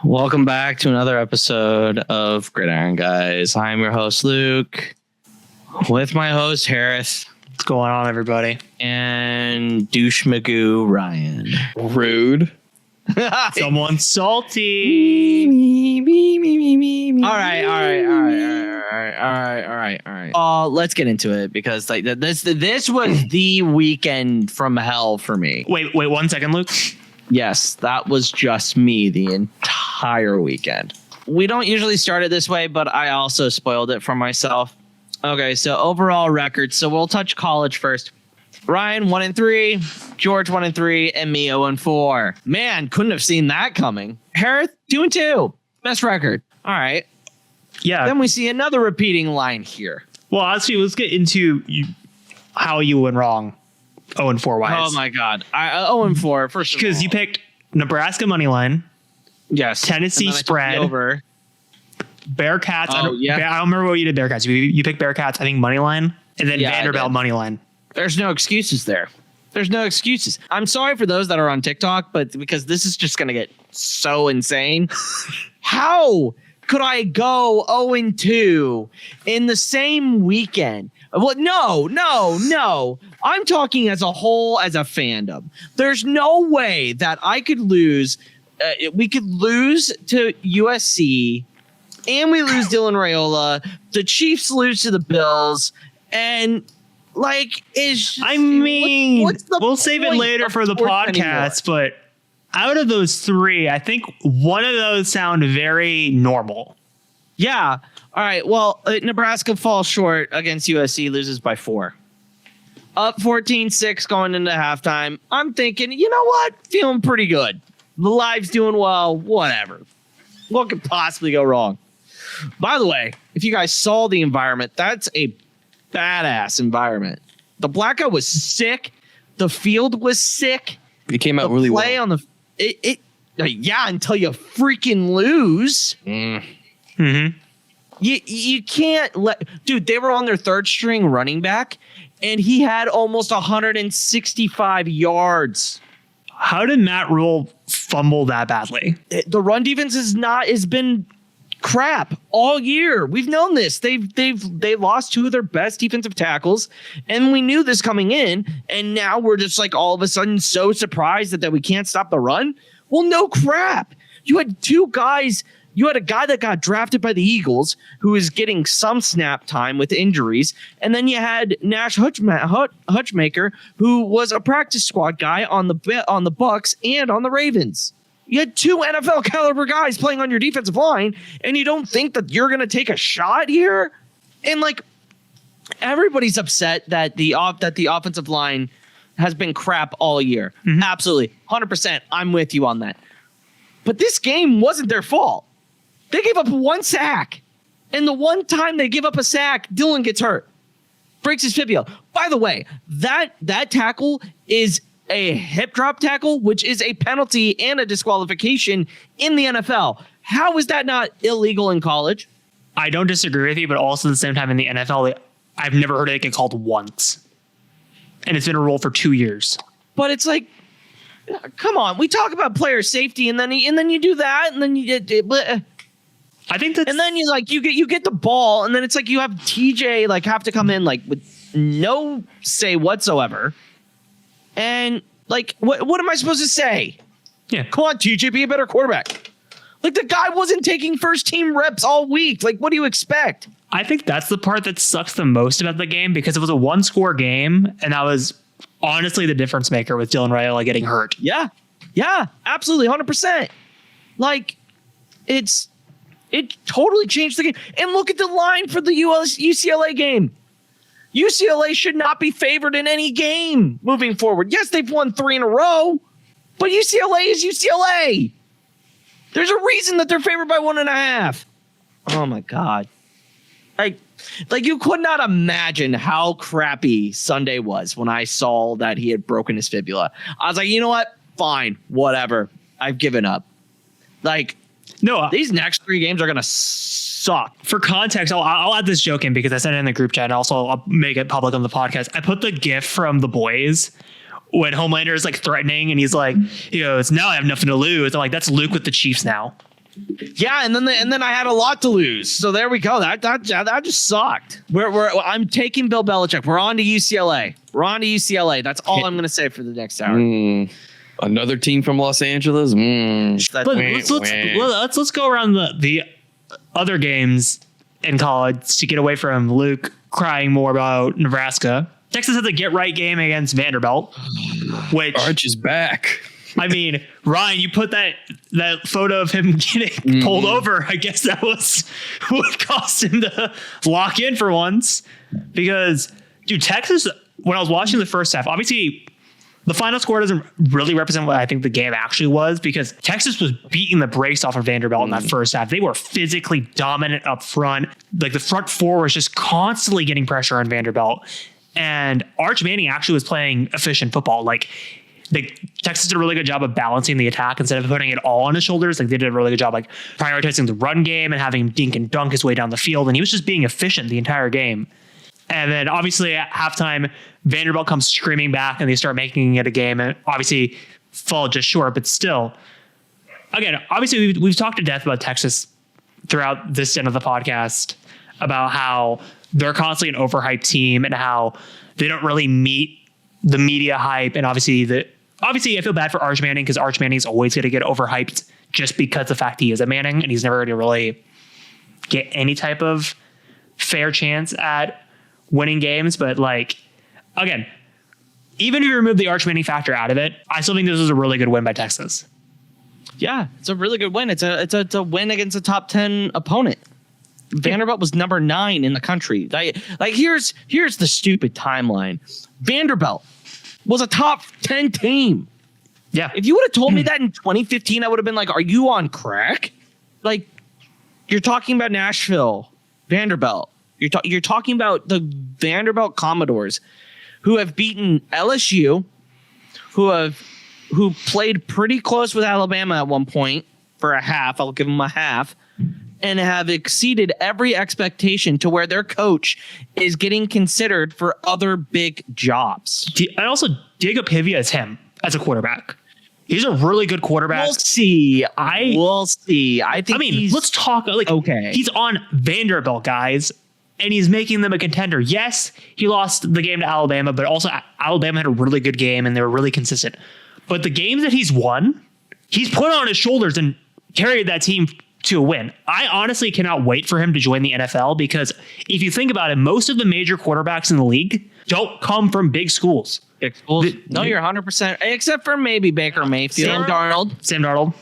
Welcome back to another episode of Gridiron Guys. I'm your host, Luke, with my host, Harris. What's going on, everybody? And douche Magoo, Ryan. Rude. Someone salty. All right. Let's get into it because this was the weekend from hell for me. Wait 1 second, Luke. Yes, that was just me the entire weekend. We don't usually start it this way, but I also spoiled it for myself. Okay, so overall record. So we'll touch college first. Ryan 1-3, George 1-3, and me 0-4. Man, couldn't have seen that coming. Harris 2-2, best record. All right. Yeah. Then we see another repeating line here. Well, actually, let's get into how you went wrong. 0-4 wise. Oh my God, 0-4. First, because you picked Nebraska money line. Yes. Tennessee spread. Over. Bearcats. Oh, yeah. I don't remember what you did. Bearcats. You picked Bearcats. I think money line, and then Yeah, Vanderbilt money line. There's no excuses there. There's no excuses. I'm sorry for those that are on TikTok, but because this is just going to get so insane. How could I go 0-2 in the same weekend? Well, no. I'm talking as a whole, as a fandom. There's no way that I could lose. We could lose to USC, and we lose Dylan Raiola. The Chiefs lose to the Bills, and like, we'll save it later for the podcast, but out of those three, I think one of those sound very normal. Yeah. All right. Well, Nebraska falls short against USC, loses by 4. Up 14-6 going into halftime. I'm thinking, you know what? Feeling pretty good. The live's doing well. Whatever. What could possibly go wrong? By the way, if you guys saw the environment, that's a badass environment. The blackout was sick. The field was sick. It came out really well. Until you freaking lose. Mm-hmm. You can't let... Dude, they were on their third string running back, and he had almost 165 yards. How did Matt Rule fumble that badly? The run defense has been crap all year. We've known this. They lost 2 of their best defensive tackles, and we knew this coming in, and now we're just like all of a sudden so surprised that we can't stop the run. Well, no crap. You had 2 guys. You had a guy that got drafted by the Eagles who is getting some snap time with injuries, and then you had Nash Hutchmaker, who was a practice squad guy on the Bucks and on the Ravens. You had 2 NFL caliber guys playing on your defensive line, and you don't think that you're going to take a shot here? And like, everybody's upset that the offensive line has been crap all year. Mm-hmm. Absolutely. 100%. I'm with you on that. But this game wasn't their fault. They gave up 1 sack. And the one time they give up a sack, Dylan gets hurt. Breaks his fibula. By the way, that tackle is a hip drop tackle, which is a penalty and a disqualification in the NFL. How is that not illegal in college? I don't disagree with you, but also at the same time in the NFL, I've never heard it get called once. And it's been a rule for 2 years. But it's like, come on. We talk about player safety, and then you do that, and then you get... I think that, and then you get the ball, and then it's like you have TJ like have to come in like with no say whatsoever, and like what am I supposed to say? Yeah, come on, TJ, be a better quarterback. Like, the guy wasn't taking first team reps all week. Like, what do you expect? I think that's the part that sucks the most about the game, because it was a 1-score game, and that was honestly the difference maker with Dylan Raiola getting hurt. Yeah, absolutely, 100%. Like, it totally changed the game. And look at the line for the UCLA game. UCLA should not be favored in any game moving forward. Yes, they've won 3 in a row, but UCLA is UCLA. There's a reason that they're favored by 1.5. Oh my God. Like you could not imagine how crappy Sunday was when I saw that he had broken his fibula. I was like, you know what? Fine, whatever. I've given up. Like, no, these next 3 games are going to suck. For context, I'll add this joke in because I sent it in the group chat, and also I'll make it public on the podcast. I put the GIF from The Boys when Homelander is like threatening, and he's like, he goes, now I have nothing to lose. I'm like, that's Luke with the Chiefs now. Yeah, and then I had a lot to lose. So there we go. That just sucked. I'm taking Bill Belichick. We're on to UCLA. That's all I'm going to say for the next hour. Another team from Los Angeles. But let's go around the other games in college to get away from Luke crying more about Nebraska. Texas has a get-right game against Vanderbilt, which Arch is back. I mean, Ryan, you put that photo of him getting pulled over. I guess that was what caused him to lock in for once. Because, dude, Texas, when I was watching the first half, obviously the final score doesn't really represent what I think the game actually was, because Texas was beating the brakes off of Vanderbilt in that first half. They were physically dominant up front. Like, the front four was just constantly getting pressure on Vanderbilt. And Arch Manning actually was playing efficient football. Like, Texas did a really good job of balancing the attack instead of putting it all on his shoulders. Like, they did a really good job, like, prioritizing the run game and having him dink and dunk his way down the field. And he was just being efficient the entire game. And then obviously at halftime, Vanderbilt comes screaming back and they start making it a game, and obviously fall just short. But still, again, obviously we've talked to death about Texas throughout this end of the podcast, about how they're constantly an overhyped team and how they don't really meet the media hype. And obviously I feel bad for Arch Manning, because Arch Manning's always going to get overhyped just because the fact he is a Manning, and he's never going to really get any type of fair chance at winning games. But, like, again, even if you remove the Arch Manning factor out of it, I still think this was a really good win by Texas. Yeah, it's a really good win. It's a win against a top 10 opponent. Vanderbilt was number 9 in the country. Like here's the stupid timeline. Vanderbilt was a top 10 team. Yeah. If you would have told me that in 2015, I would have been like, are you on crack? Like, you're talking about Nashville, Vanderbilt. You're talking about the Vanderbilt Commodores, who have beaten LSU, who played pretty close with Alabama at one point for a half. I'll give them a half. And have exceeded every expectation to where their coach is getting considered for other big jobs. And also, Diego Pivia is him as a quarterback. He's a really good quarterback. We'll see. We'll see. Let's talk. Like, okay, he's on Vanderbilt, guys, and he's making them a contender. Yes, he lost the game to Alabama, but also Alabama had a really good game and they were really consistent. But the games that he's won, he's put on his shoulders and carried that team to a win. I honestly cannot wait for him to join the NFL, because if you think about it, most of the major quarterbacks in the league don't come from big schools. No, you're 100%, except for maybe Baker Mayfield. Sam Darnold.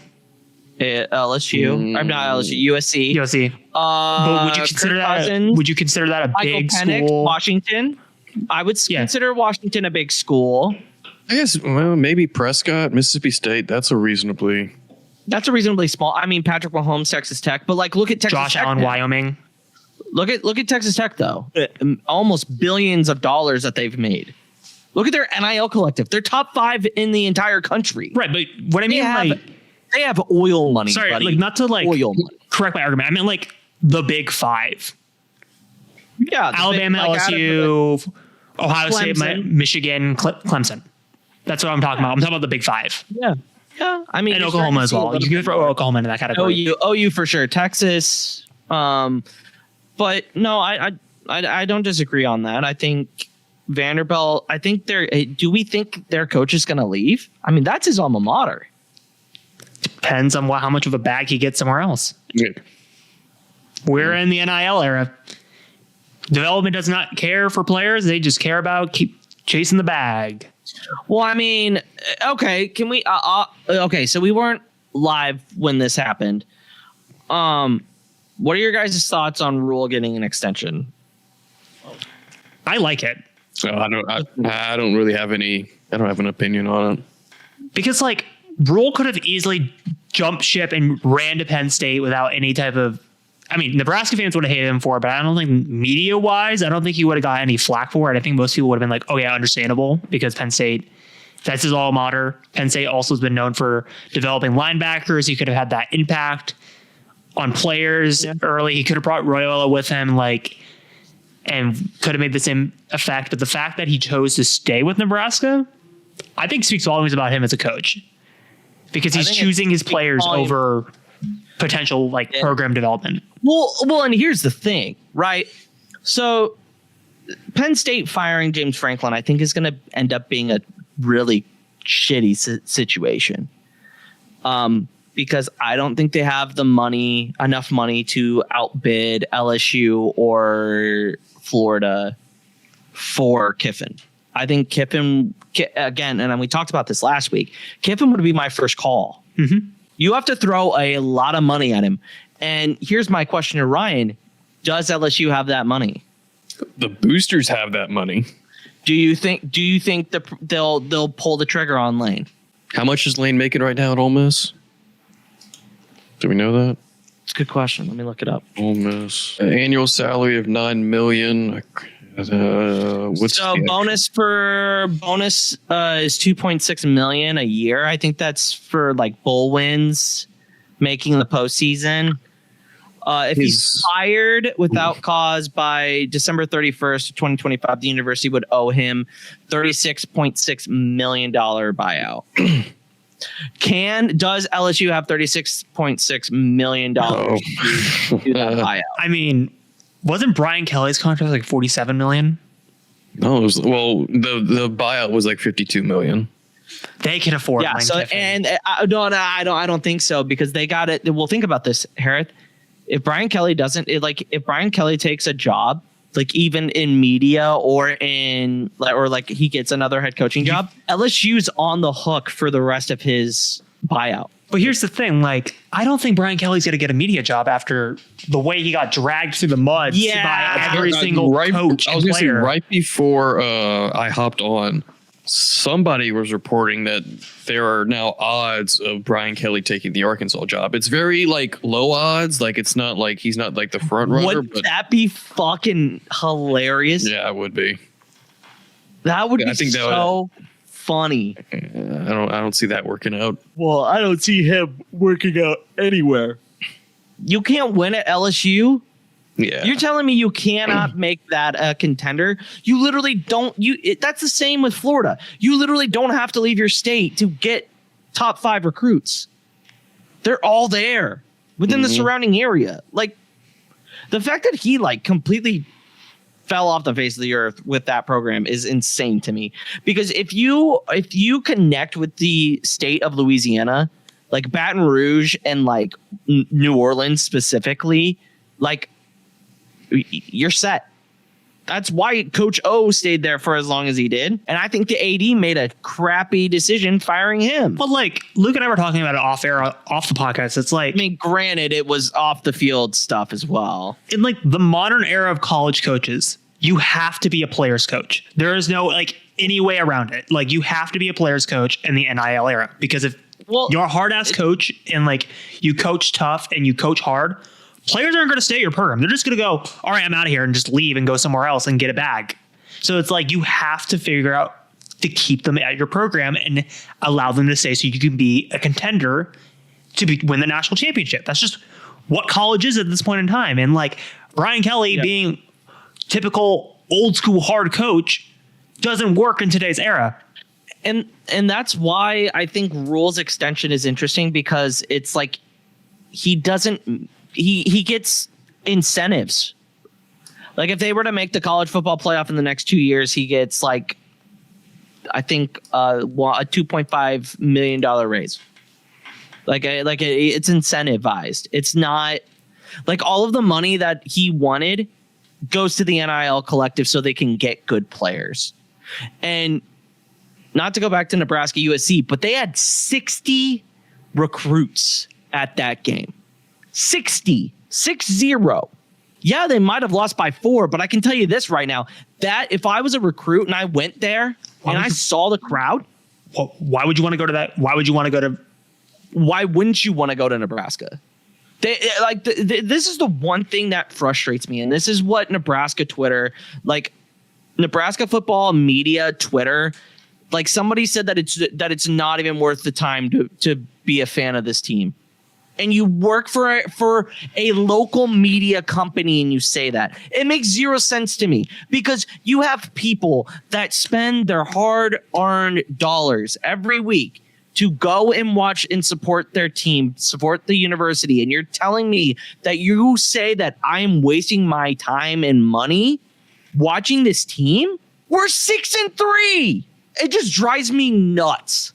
LSU. I'm not LSU. USC. But would you consider that? Cousins, would you consider that a big school? Washington. I would consider Washington a big school. I guess maybe Prescott, Mississippi State. That's a reasonably small. I mean, Patrick Mahomes, Texas Tech, but like, look at Texas Josh Tech. Allen, Wyoming. Look at Texas Tech though. Almost billions of dollars that they've made. Look at their NIL collective. They're top 5 in the entire country. Right, but what I mean, they have oil money. Sorry, buddy. like, not to like oil money. Correct my argument. I mean, like, the big 5. Yeah, Alabama, LSU, Ohio State, Michigan, Clemson. That's what I'm talking about. I'm talking about the big 5. Yeah. Yeah, I mean, and Oklahoma as well. You can throw Oklahoma into that category. OU for sure. Texas, but no, I don't disagree on that. I think Vanderbilt. I think do we think their coach is going to leave? I mean, that's his alma mater. Depends on how much of a bag he gets somewhere else. Yeah. We're in the NIL era. Development does not care for players. They just care about keep chasing the bag. Well, I mean, okay, can we okay, so we weren't live when this happened. What are your guys' thoughts on Rule getting an extension? I like it. So I don't really have I don't have an opinion on it. Because, like, Rule could have easily jumped ship and ran to Penn State without any type of, I mean, Nebraska fans would have hated him for it, but I don't think media-wise, I don't think he would have got any flack for it. I think most people would have been like, oh yeah, understandable, because Penn State, that's his alma mater. Penn State also has been known for developing linebackers. He could have had that impact on players early. He could have brought Royola with him, like, and could have made the same effect. But the fact that he chose to stay with Nebraska, I think speaks volumes about him as a coach, because he's choosing his players over potential program development. Well, and here's the thing, right? So Penn State firing James Franklin, I think, is going to end up being a really shitty situation. Because I don't think they have enough money to outbid LSU or Florida for Kiffin. I think Kiffin, again, and we talked about this last week, Kiffin would be my first call. Mm-hmm. You have to throw a lot of money at him. And here's my question to Ryan. Does LSU have that money? The boosters have that money. Do you think they'll pull the trigger on Lane? How much is Lane making right now at Ole Miss? Do we know that? It's a good question. Let me look it up. Ole Miss. Annual salary of $9 million. Bonus is $2.6 million a year. I think that's for bowl wins, making the postseason. If he's fired without cause by December 31st, 2025, the university would owe him $36.6 million buyout. Does LSU have $36.6 million to do that buyout? I mean, wasn't Brian Kelly's contract $47 million? No, the buyout was $52 million. They can afford. Yeah. So, and I don't think so, because they got it. Well, think about this, Harith. If Brian Kelly if Brian Kelly takes a job, even in media or he gets another head coaching job, LSU's on the hook for the rest of his buyout. But here's the thing, I don't think Brian Kelly's going to get a media job after the way he got dragged through the mud by every single coach and player. Right before I hopped on, somebody was reporting that there are now odds of Brian Kelly taking the Arkansas job. It's very low odds. It's not he's not the front runner. Would that be fucking hilarious? Yeah, it would be. That would be so funny. I don't see that working out. Well, I don't see him working out anywhere. You can't win at LSU. Yeah. You're telling me you cannot make that a contender? You literally don't. That's the same with Florida. You literally don't have to leave your state to get top 5 recruits. They're all there within the surrounding area. The fact that he completely fell off the face of the earth with that program is insane to me. Because if you connect with the state of Louisiana, Baton Rouge and New Orleans specifically, you're set. That's why Coach O stayed there for as long as he did. And I think the AD made a crappy decision firing him. But Luke and I were talking about it off air, off the podcast. It's granted, it was off the field stuff as well. In the modern era of college coaches, you have to be a player's coach. There is no any way around it. You have to be a player's coach in the NIL era, because if you're a hard ass coach and you coach tough and you coach hard, players aren't going to stay at your program. They're just going to go, all right, I'm out of here, and just leave and go somewhere else and get a bag. So it's you have to figure out to keep them at your program and allow them to stay so you can be a contender to win the national championship. That's just what college is at this point in time. And Brian Kelly being typical old school hard coach doesn't work in today's era. And that's why I think rules extension is interesting, because it's he doesn't... He gets incentives. If they were to make the college football playoff in the next 2 years, he gets I think a $2.5 million raise. It's incentivized. It's not all of the money that he wanted goes to the NIL collective so they can get good players. And not to go back to Nebraska USC, but they had 60 recruits at that game. 60. Yeah, they might have lost by 4, but I can tell you this right now, that if I was a recruit and I went there and I saw the crowd. Why would you want to go to that? Why wouldn't you want to go to Nebraska? This is the one thing that frustrates me. And this is what Nebraska Twitter, Nebraska football media Twitter, somebody said that it's not even worth the time to be a fan of this team. And you work for a local media company and you say that. It makes zero sense to me, because you have people that spend their hard-earned dollars every week to go and watch and support their team, support the university, and you're telling me that you say that I'm wasting my time and money watching this team? We're 6-3. It just drives me nuts.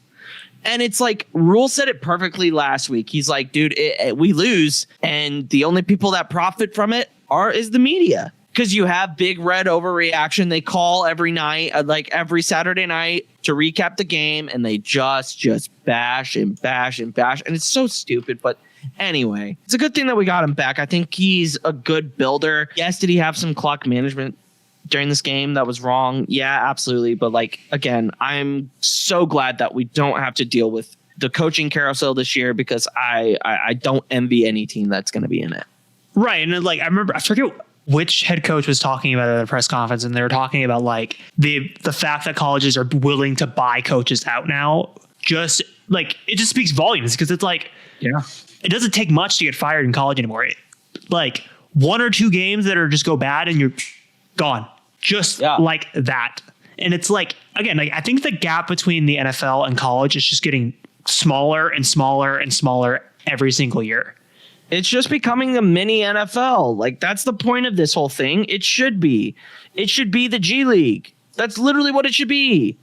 And it's like, Rule said it perfectly last week. He's like, dude, we lose, and the only people that profit from it is the media. Because you have Big Red overreaction. They call every night, like every Saturday night, to recap the game, and they just bash and bash and bash. And it's so stupid. But anyway, it's a good thing that we got him back. I think he's a good builder. Yes, did he have some clock management during this game that was wrong? Yeah, absolutely. But like, again, I'm so glad that we don't have to deal with the coaching carousel this year, because I don't envy any team that's going to be in it. Right. And like, I forget which head coach was talking about it at a press conference, and they were talking about like the fact that colleges are willing to buy coaches out now. Just like, it just speaks volumes, because it's like, yeah, it doesn't take much to get fired in college anymore. Like 1 or 2 games that are just go bad and you're gone, just like that. And it's like, again, like, I think the gap between the NFL and college is just getting smaller and smaller and smaller every single year. It's just becoming a mini NFL. Like, that's the point of this whole thing. It should be the G League. That's literally what it should be.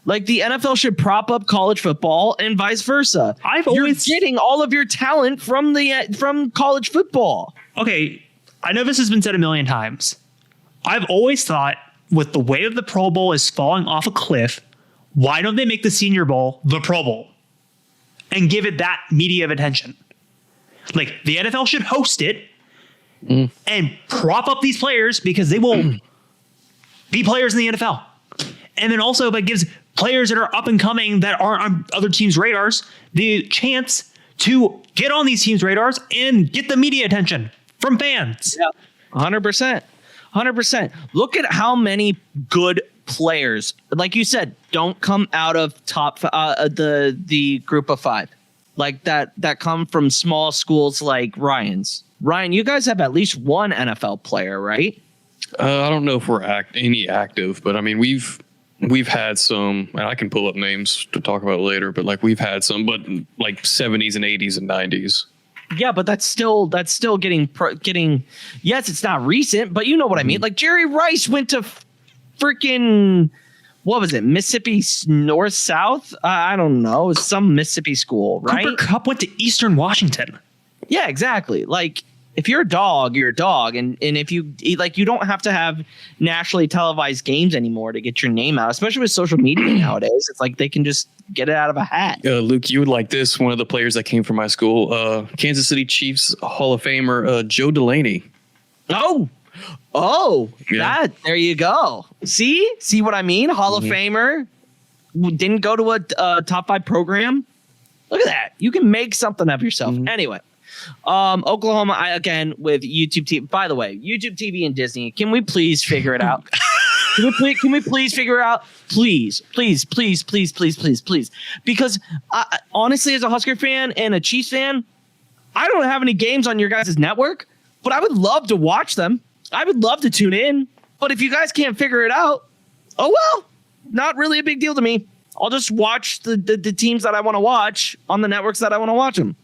Like, the NFL should prop up college football and vice versa. You're getting all of your talent from college football. Okay, I know this has been said a million times. I've always thought, with the way that the Pro Bowl is falling off a cliff, why don't they make the Senior Bowl the Pro Bowl and give it that media of attention? Like, the NFL should host it and prop up these players, because they will be players in the NFL. And then also, that gives players that are up and coming that aren't on other teams' radars the chance to get on these teams' radars and get the media attention from fans. Yeah, 100%. 100%. Look at how many good players, like you said, don't come out of the group of 5. Like that come from small schools like Ryan's. Ryan, you guys have at least one NFL player, right? I don't know if we're any active, but I mean, we've had some, and I can pull up names to talk about later, but like we've had some, but like 70s and 80s and 90s. Yeah, but that's still getting. Yes, it's not recent, but you know what I mean. Like, Jerry Rice went to freaking, what was it, Mississippi North South? I don't know, some Mississippi school, right? Cooper Kupp went to Eastern Washington. Yeah, exactly. Like, if you're a dog, you're a dog, and if you like, you don't have to have nationally televised games anymore to get your name out, especially with social media nowadays. It's like they can just get it out of a hat. Luke, you would like this. One of the players that came from my school, Kansas City Chiefs Hall of Famer Joe Delaney. Oh, yeah. There you go. See what I mean? Hall of Famer, didn't go to a top 5 program. Look at that. You can make something of yourself. Anyway, Oklahoma, again, with YouTube TV. By the way, YouTube TV and Disney, can we please figure it out? Can we please figure it out? Please. Because honestly, as a Husker fan and a Chiefs fan, I don't have any games on your guys' network, but I would love to watch them. I would love to tune in. But if you guys can't figure it out, oh well, not really a big deal to me. I'll just watch the teams that I want to watch on the networks that I want to watch them.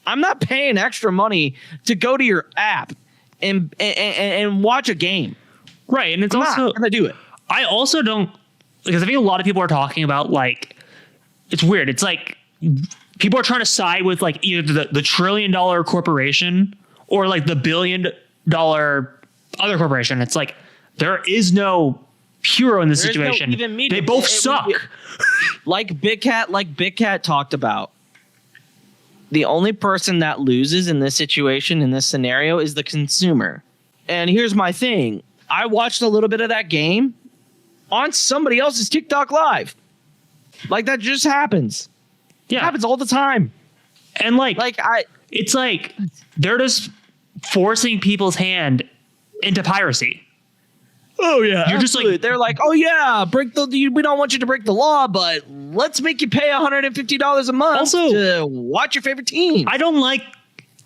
I'm not paying extra money to go to your app and watch a game. Right. And it's I'm also not gonna do it. I also don't, because I think a lot of people are talking about, like, it's weird. It's like people are trying to side with like either the $1 trillion corporation or like the $1 billion other corporation. It's like there is no hero in this situation. No they both suck. Like Big Cat talked about. The only person that loses in this situation, in this scenario, is the consumer. And here's my thing. I watched a little bit of that game on somebody else's TikTok live. Like, that just happens. Yeah. It happens all the time. And it's like they're just forcing people's hand into piracy. Oh yeah, you're just like, they're like, oh yeah, we don't want you to break the law, but let's make you pay $150 a month to watch your favorite team. I don't like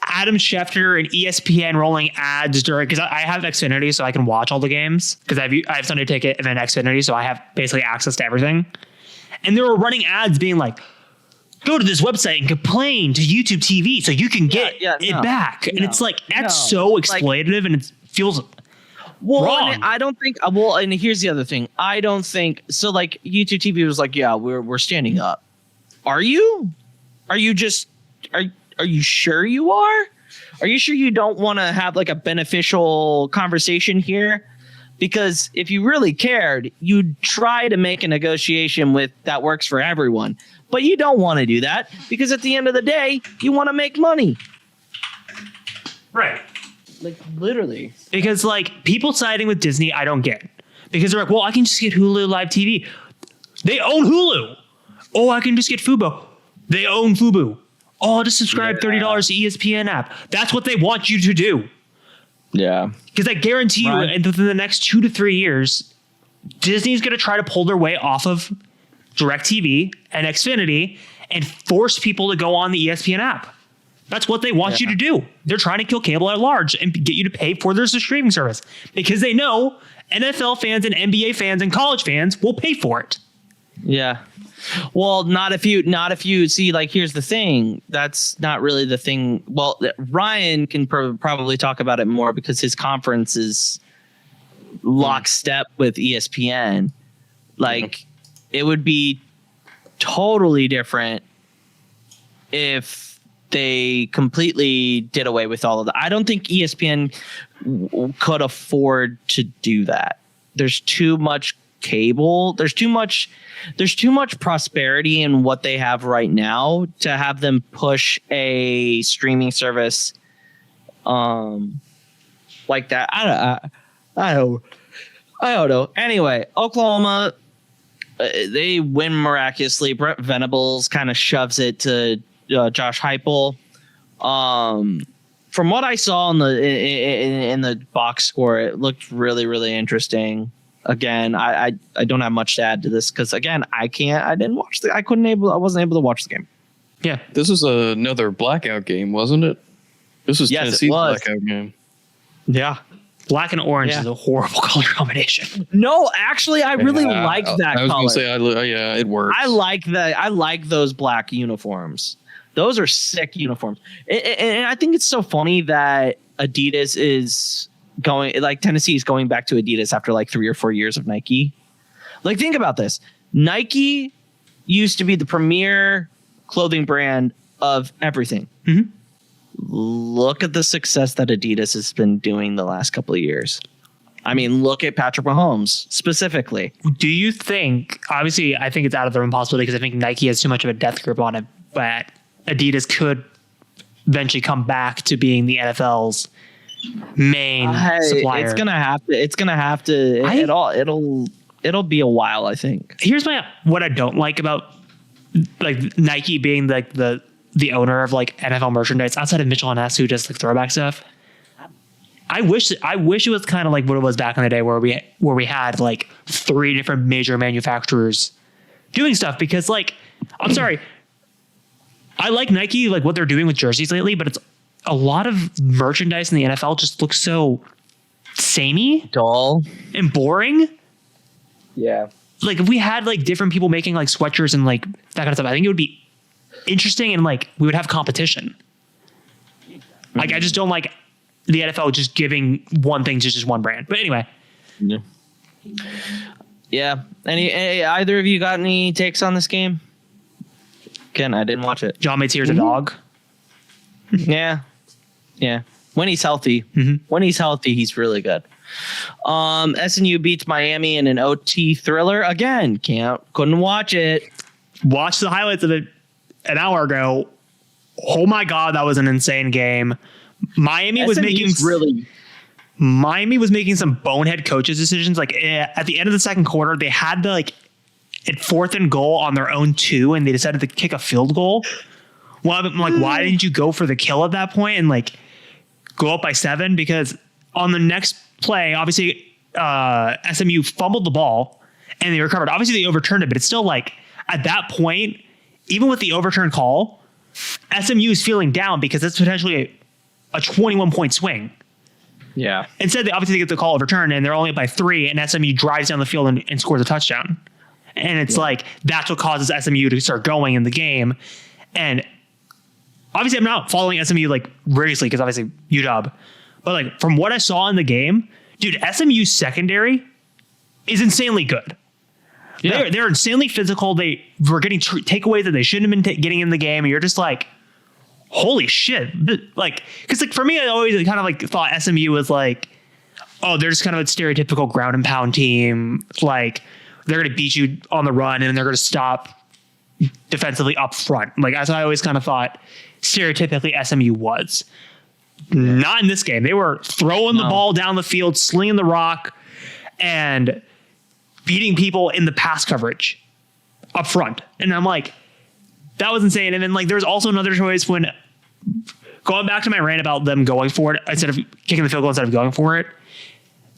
Adam Schefter and ESPN rolling ads because I have Xfinity, so I can watch all the games because I have Sunday Ticket and then Xfinity, so I have basically access to everything. And they were running ads being like, go to this website and complain to YouTube TV so you can get it back. And it's like, that's so exploitative and it feels wrong. And I don't think, and here's the other thing. I don't think, so like YouTube TV was like, yeah, we're standing up. Are you? Are you just, are you sure you are? Are you sure you don't want to have like a beneficial conversation here? Because if you really cared, you'd try to make a negotiation that works for everyone. But you don't want to do that because at the end of the day, you want to make money. Right. Like literally. Because like people siding with Disney, I don't get. Because they're like, well, I can just get Hulu Live TV. They own Hulu. Oh, I can just get Fubo. They own Fubo. Oh, I'll just subscribe $30 to ESPN app. That's what they want you to do. Yeah. Because I guarantee you, within the next 2 to 3 years, Disney's going to try to pull their way off of DirecTV and Xfinity and force people to go on the ESPN app. That's what they want you to do. They're trying to kill cable at large and get you to pay for their streaming service because they know NFL fans and NBA fans and college fans will pay for it. Yeah. Well, not if you see, like, here's the thing. That's not really the thing. Well, Ryan can probably talk about it more because his conference is lockstep with ESPN. Like, it would be totally different if they completely did away with all of that. I don't think ESPN could afford to do that. There's too much cable. There's too much prosperity in what they have right now to have them push a streaming service like that. I don't know. Anyway, Oklahoma, they win miraculously. Brent Venables kind of shoves it to Josh Heupel. From what I saw in the box score, it looked really, really interesting. Again, I don't have much to add to this because again, I wasn't able to watch the game. Yeah, this was another blackout game, wasn't it? This was Tennessee's blackout game. Yeah, black and orange is a horrible color combination. No, actually, I really like that. I was color. gonna say, it works. I like those black uniforms. Those are sick uniforms, and I think it's so funny that Adidas is going, like, Tennessee is going back to Adidas after like 3 or 4 years of Nike. Like, think about this. Nike used to be the premier clothing brand of everything. Mm-hmm. Look at the success that Adidas has been doing the last couple of years. I mean, look at Patrick Mahomes specifically. Do you think, obviously, I think it's out of the realm possibility because I think Nike has too much of a death grip on it, but Adidas could eventually come back to being the NFL's main supplier. It's gonna have to. It'll be a while, I think. Here's what I don't like about like Nike being like the owner of like NFL merchandise outside of Mitchell and Ness, who does like throwback stuff. I wish it was kind of like what it was back in the day where we had like 3 different major manufacturers doing stuff, because like, I'm sorry, I like Nike, like what they're doing with jerseys lately, but it's a lot of merchandise in the NFL just looks so samey, dull, and boring. Yeah. Like if we had like different people making like sweatshirts and like that kind of stuff, I think it would be interesting and like we would have competition. Mm-hmm. Like I just don't like the NFL just giving one thing to just one brand. But anyway. Yeah. Any either of you got any takes on this game? Ken, I didn't watch it. John Mateer's a dog. Yeah. When he's healthy, he's really good. SNU beats Miami in an OT thriller again. Couldn't watch it. Watched the highlights of it an hour ago. Oh my God, that was an insane game. Miami was making some bonehead coaches decisions. Like at the end of the second quarter, they had the like at 4th and goal on their own 2, and they decided to kick a field goal. Well, I'm like, why didn't you go for the kill at that point and like go up by 7? Because on the next play, obviously SMU fumbled the ball and they recovered. Obviously they overturned it, but it's still like at that point, even with the overturned call, SMU is feeling down because it's potentially a 21-point swing. Yeah. Instead, they get the call overturned and they're only up by 3, and SMU drives down the field and scores a touchdown. And it's like, that's what causes SMU to start going in the game. And obviously I'm not following SMU like rigorously because obviously UW, but like from what I saw in the game, dude, SMU's secondary is insanely good. Yeah. They're insanely physical. They were getting takeaways that they shouldn't have been getting in the game. And you're just like, holy shit. Like, because like for me, I always kind of like thought SMU was like, oh, they're just kind of a stereotypical ground and pound team. Like they're going to beat you on the run and they're going to stop defensively up front. Like as I always kind of thought stereotypically SMU was. Not in this game. They were throwing the ball down the field, slinging the rock, and beating people in the pass coverage up front. And I'm like, that was insane. And then like there's also another choice when going back to my rant about them going for it instead of kicking the field goal instead of going for it.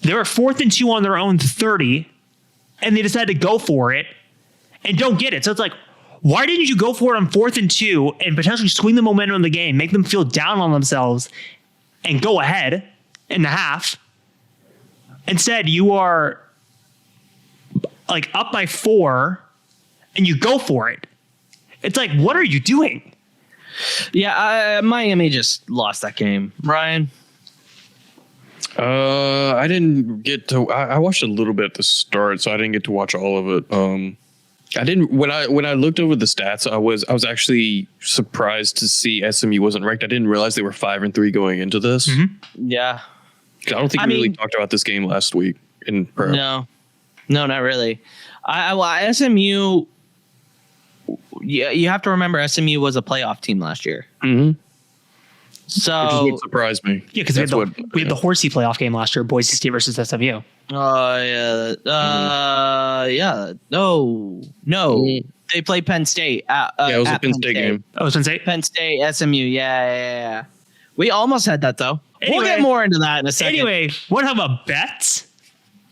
They were 4th and 2 on their own 30, and they decided to go for it and don't get it. So it's like, why didn't you go for it on 4th and 2 and potentially swing the momentum of the game, make them feel down on themselves, and go ahead in the half? Instead, you are like up by 4 and you go for it. It's like, what are you doing? Yeah, Miami just lost that game. Ryan? I didn't get to. I watched a little bit at the start, so I didn't get to watch all of it. I didn't. When I looked over the stats, I was actually surprised to see SMU wasn't ranked. I didn't realize they were 5-3 going into this. Mm-hmm. Yeah, I don't think we really talked about this game last week in prep. No, not really. SMU. Yeah, you have to remember SMU was a playoff team last year. Mm-hmm. So which is what surprised me. Yeah, because we had the horsey playoff game last year, Boise State versus SMU. Oh yeah. No. They played Penn State. It was a Penn State game. Oh, it was Penn State? Penn State, SMU. Yeah. We almost had that though. Anyway, we'll get more into that in a second. Anyway, want to have a bet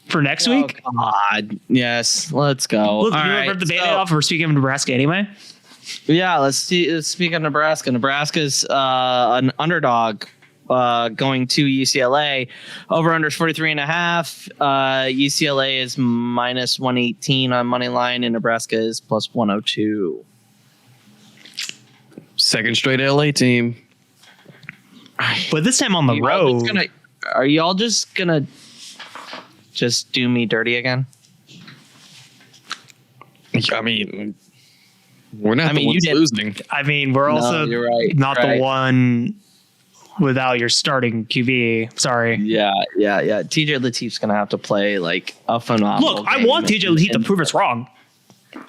for next week? God, yes. Let's go. Look, you rip the Band-Aid off. We're speaking of Nebraska anyway. Yeah, let's speak of Nebraska. Nebraska's an underdog going to UCLA. Over under is 43.5. UCLA is minus 118 on money line, and Nebraska is plus 102. Second straight LA team. But this time on the road. Are y'all just gonna just do me dirty again? I mean, we're not the ones losing. I mean, we're also not the one without your starting QB. Sorry. Yeah. TJ Latif's gonna have to play like a phenomenal. Look, I want TJ Latif to prove us wrong.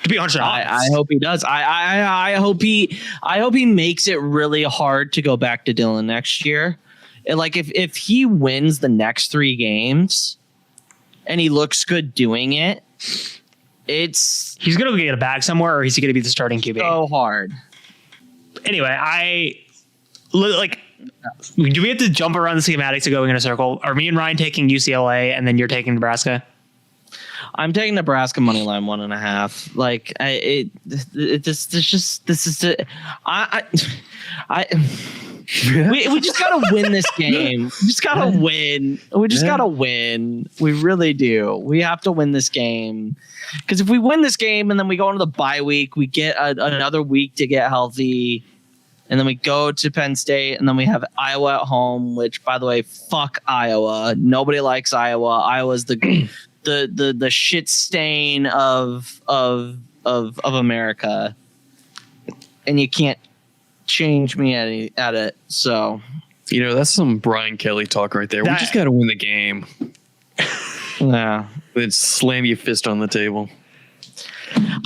To be honest, I hope he does. I hope he makes it really hard to go back to Dylan next year. And like if he wins the next 3 games and he looks good doing it, he's gonna get a bag somewhere, or he's gonna be the starting QB. So hard. Anyway, do we have to jump around the schematics to going in a circle? Are me and Ryan taking UCLA, and then you're taking Nebraska? I'm taking Nebraska money line 1.5. Like we just gotta win this game. We just gotta win. Gotta win. We really do. We have to win this game, because if we win this game and then we go into the bye week, we get another week to get healthy, and then we go to Penn State, and then we have Iowa at home. Which, by the way, fuck Iowa. Nobody likes Iowa. Iowa's the shit stain of America, and you can't change me at it. So, that's some Brian Kelly talk right there. We just got to win the game. Yeah, then slam your fist on the table.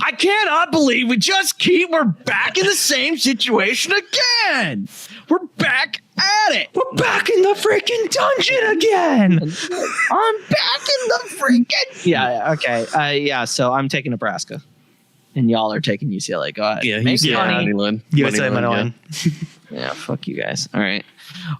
I cannot believe we're back in the same situation again. We're back at it. We're back in the freaking dungeon again. I'm back in the freaking. Yeah. Okay. So I'm taking Nebraska, and y'all are taking UCLA. Go ahead. Yeah. UCLA. UCLA money line. Yeah. Fuck you guys. All right.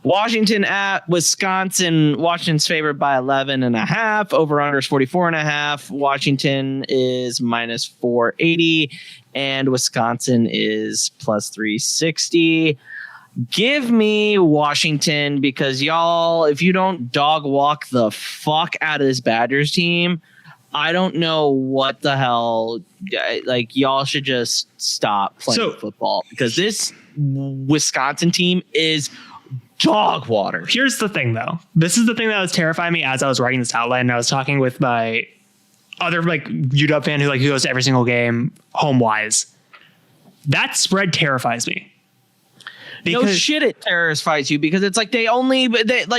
Washington at Wisconsin. Washington's favored by 11.5. Over under is 44.5. Washington is minus 480, and Wisconsin is plus 360. Give me Washington, because y'all, if you don't dog walk the fuck out of this Badgers team, I don't know what the hell. Like, y'all should just stop playing football because this Wisconsin team is dog water. Here's the thing, though. This is the thing that was terrifying me as I was writing this outline. And I was talking with my other UW fan who goes to every single game home wise. That spread terrifies me. No shit, it terrifies you because it's like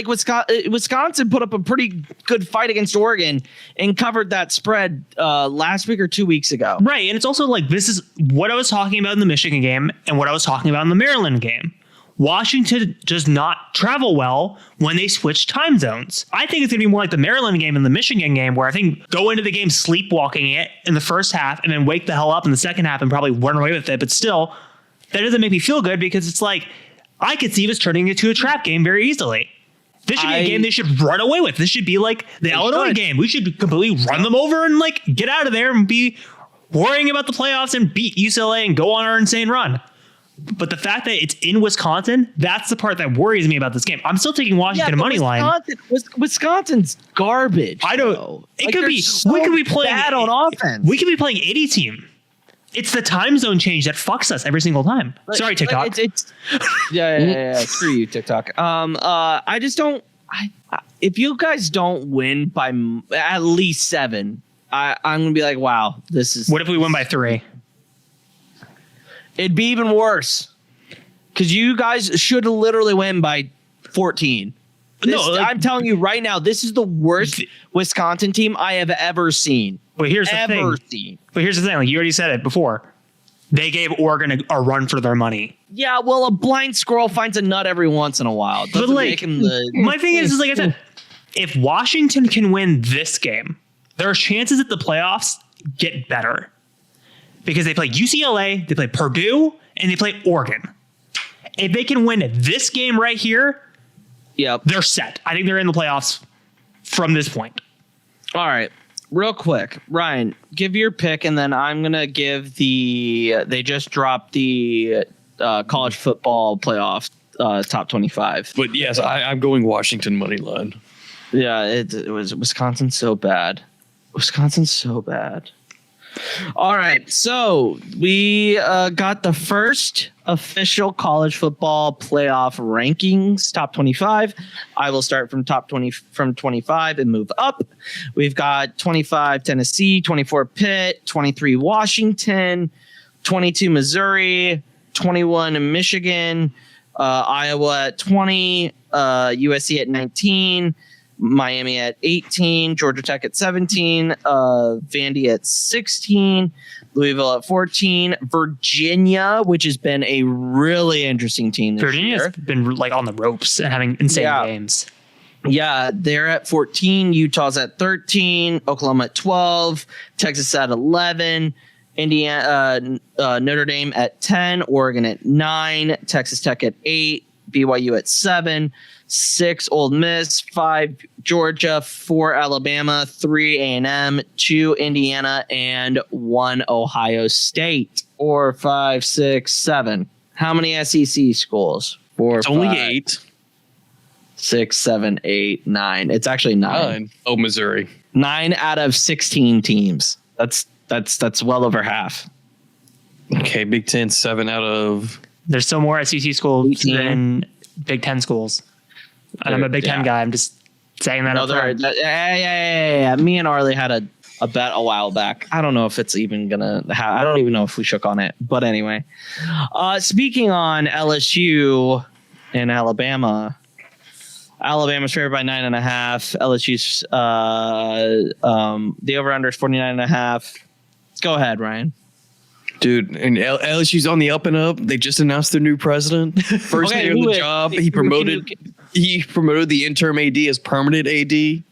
Wisconsin put up a pretty good fight against Oregon and covered that spread last week or 2 weeks ago. Right. And it's also this is what I was talking about in the Michigan game and what I was talking about in the Maryland game. Washington does not travel well when they switch time zones. I think it's going to be more like the Maryland game and the Michigan game where I think go into the game sleepwalking it in the first half and then wake the hell up in the second half and probably run away with it. But still, that doesn't make me feel good because it's I could see this turning into a trap game very easily. This should be a game they should run away with. This should be like the Illinois game. We should completely run them over and get out of there and be worrying about the playoffs and beat UCLA and go on our insane run. But the fact that it's in Wisconsin, that's the part that worries me about this game. I'm still taking Washington money line. Wisconsin's garbage. I don't. Though. It could be. We could be playing bad on offense. We could be playing any team. It's the time zone change that fucks us every single time. Sorry, TikTok. Yeah. Screw you, TikTok. I just don't. If you guys don't win by at least 7, I'm gonna be like, wow, this is. What if we win by 3? It'd be even worse because you guys should literally win by 14. I'm telling you right now, this is the worst Wisconsin team I have ever seen. But here's the thing. But here's the thing. You already said it before. They gave Oregon a run for their money. Yeah, well, a blind squirrel finds a nut every once in a while. But my thing is like I said, if Washington can win this game, there are chances that the playoffs get better. Because they play UCLA, they play Purdue, and they play Oregon. If they can win this game right here, they're set. I think they're in the playoffs from this point. All right. Real quick, Ryan, give your pick, and then I'm going to give they just dropped the college football playoff top 25. But yes, I'm going Washington money line. Yeah, it was Wisconsin so bad. Wisconsin's so bad. All right, so we got the first official college football playoff rankings, top 25. I will start from 25 and move up. We've got 25 Tennessee, 24 Pitt, 23 Washington, 22 Missouri, 21 Michigan, Iowa at 20, USC at 19. Miami at 18, Georgia Tech at 17, Vandy at 16, Louisville at 14, Virginia, which has been a really interesting team this Virginia's year. Been on the ropes and having insane games. Yeah, they're at 14, Utah's at 13, Oklahoma at 12, Texas at 11, Indiana, Notre Dame at 10, Oregon at 9, Texas Tech at 8, BYU at 7, 6 Ole Miss, 5 Georgia, 4 Alabama, 3 A&M, 2 Indiana, and 1 Ohio State. 4, 5, 6, 7. How many SEC schools? 4, it's 5, only 8. 6, 7, 8, 9. It's actually 9. Oh, Missouri. 9 out of 16 teams. That's well over half. Okay, Big Ten, 7 out of. There's still more SEC schools 18. than Big Ten schools. And I'm a Big Ten guy. I'm just saying that. Yeah. Me and Arlie had a bet a while back. I don't know if it's even gonna. I don't even know if we shook on it. But anyway, speaking on LSU and Alabama. Alabama's favored by 9.5. LSU's the over under is 49.5. Go ahead, Ryan. Dude, and LSU's on the up and up. They just announced their new president. First day on the job, he promoted the interim AD as permanent AD.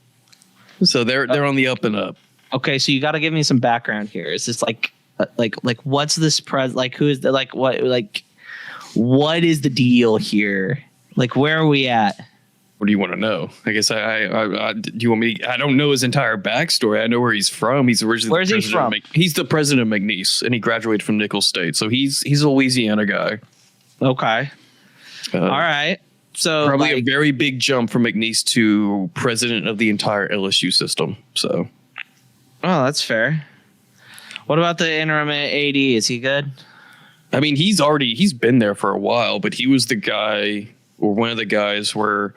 So they're on the up and up. Okay, so you got to give me some background here. Is this like what's this who is the what is the deal here? Like, where are we at? What do you want to know? I guess do you want me? I don't know his entire backstory. I know where he's from. He's originally where's he from? He's the president of McNeese, and he graduated from Nicholls State. So he's a Louisiana guy. Okay. All right. So probably a very big jump from McNeese to president of the entire LSU system. So Oh, that's fair. What about the interim AD? Is he good? I mean, he's been there for a while, but he was the guy or one of the guys where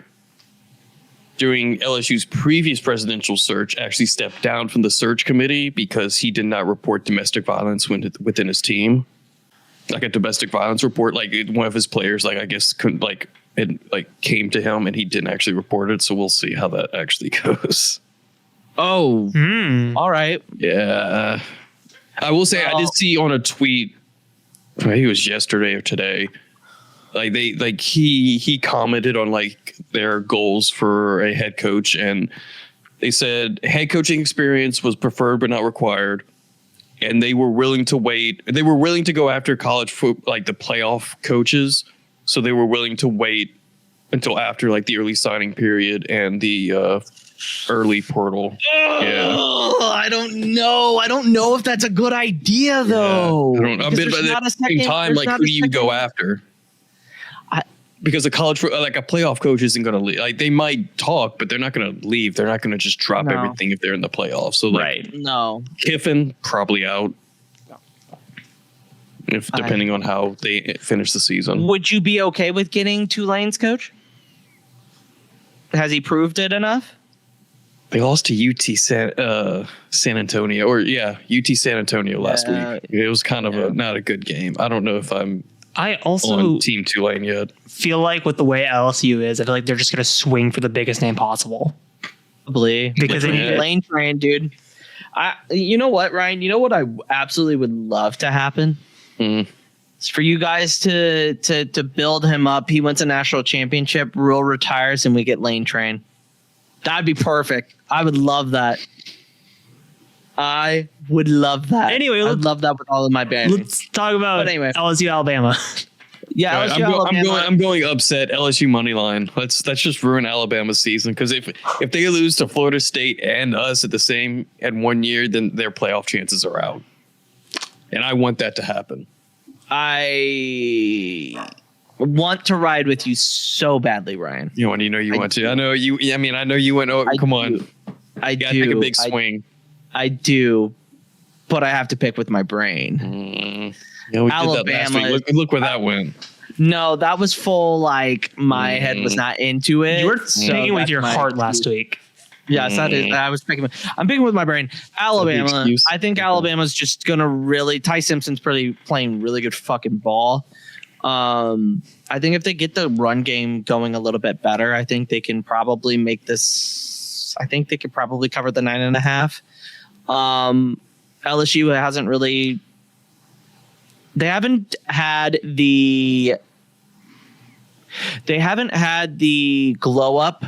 during LSU's previous presidential search actually stepped down from the search committee because he did not report domestic violence within his team. Like a domestic violence report, like one of his players, like I guess couldn't it came to him and he didn't actually report it. So we'll see how that actually goes. Oh, all right. Yeah. I will say I did see on a tweet, I think it was yesterday or today, he commented on like their goals for a head coach, and they said head coaching experience was preferred but not required. And they were willing to wait. They were willing to go after college football, like the playoff coaches. So they were willing to wait until after like the early signing period and the early portal. Yeah. I don't know. I don't know if that's a good idea though. Yeah, I don't know. But at the same time, like who do you go after? Because a college, like a playoff coach isn't going to leave. Like they might talk, but they're not going to leave. They're not going to just drop everything if they're in the playoffs. So like, no. Kiffin probably out. If depending on how they finish the season. Would you be okay with getting Tulane's coach? Has he proved it enough? They lost to UT San Antonio, UT San Antonio last week. It was kind of not a good game. I don't know if I also on Team Tulane yet. Feel like with the way LSU is, I feel like they're just going to swing for the biggest name possible. Probably. Because they need Lane Train, dude. You know what, Ryan? You know what I absolutely would love to happen? It's for you guys to build him up. He wins a national championship, Rule retires, and we get Lane Train. That'd be perfect. I would love that. I would love that. Anyway, I'd love that with all of my band. Let's talk about LSU Alabama. Yeah, right, I'm going upset LSU money line. Let's just ruin Alabama's season, because if they lose to Florida State and us at 1 year, then their playoff chances are out. And I want that to happen. I want to ride with you so badly, Ryan. You want to. I know you. I mean, I know you went. Oh, come on. I gotta take a big swing. I do, but I have to pick with my brain. Yeah, we Alabama. did that last week. Look where that went. No, that was full. Like my head was not into it. You were speaking with your heart last week. Yes, that is. I was picking. I'm picking with my brain. Alabama. I think Alabama's just gonna really. Ty Simpson's playing really good fucking ball. I think if they get the run game going a little bit better, I think they can probably make this. I think they could probably cover the 9.5. LSU hasn't really. They haven't had the glow up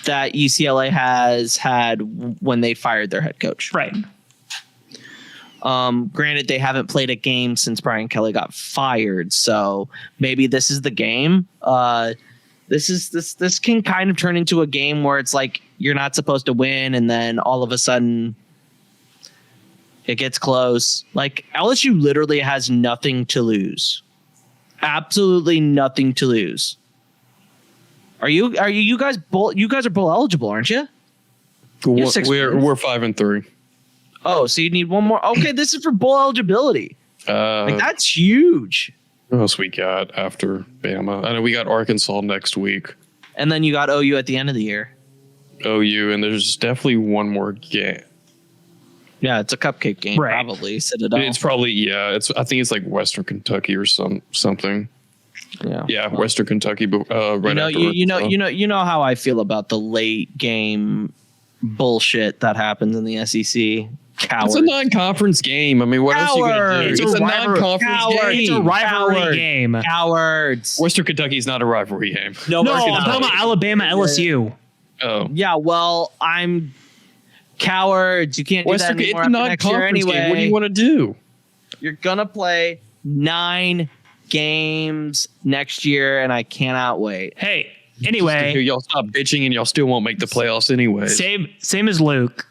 that UCLA has had when they fired their head coach. Right. Granted, they haven't played a game since Brian Kelly got fired, so maybe this is the game. This can kind of turn into a game where it's like you're not supposed to win, and then all of a sudden it gets close. Like LSU literally has nothing to lose. Absolutely nothing to lose. Are you guys bowl? You guys are bowl eligible, aren't you? We're 5-3. Oh, so you need one more. Okay, this is for bowl eligibility. That's huge. What else we got after Bama? I know we got Arkansas next week, and then you got OU at the end of the year. OU, and there's definitely one more game. Yeah, it's a cupcake game, right. Probably. Citadel. It's probably I think it's like Western Kentucky or something. Yeah, Western Kentucky. Right after you know how I feel about the late game bullshit that happens in the SEC. Cowards. It's a non-conference game. I mean, what else are you going to do? It's a non-conference game. It's a rivalry game. Cowards. Western Kentucky is not a rivalry game. No, I'm talking about Alabama, LSU. Oh. Yeah, well, I'm cowards. You can't do that anymore after next year anyway. Game. What do you want to do? You're going to play 9 games next year, and I cannot wait. Hey, anyway. Y'all stop bitching, and y'all still won't make the playoffs anyway. Same as Luke.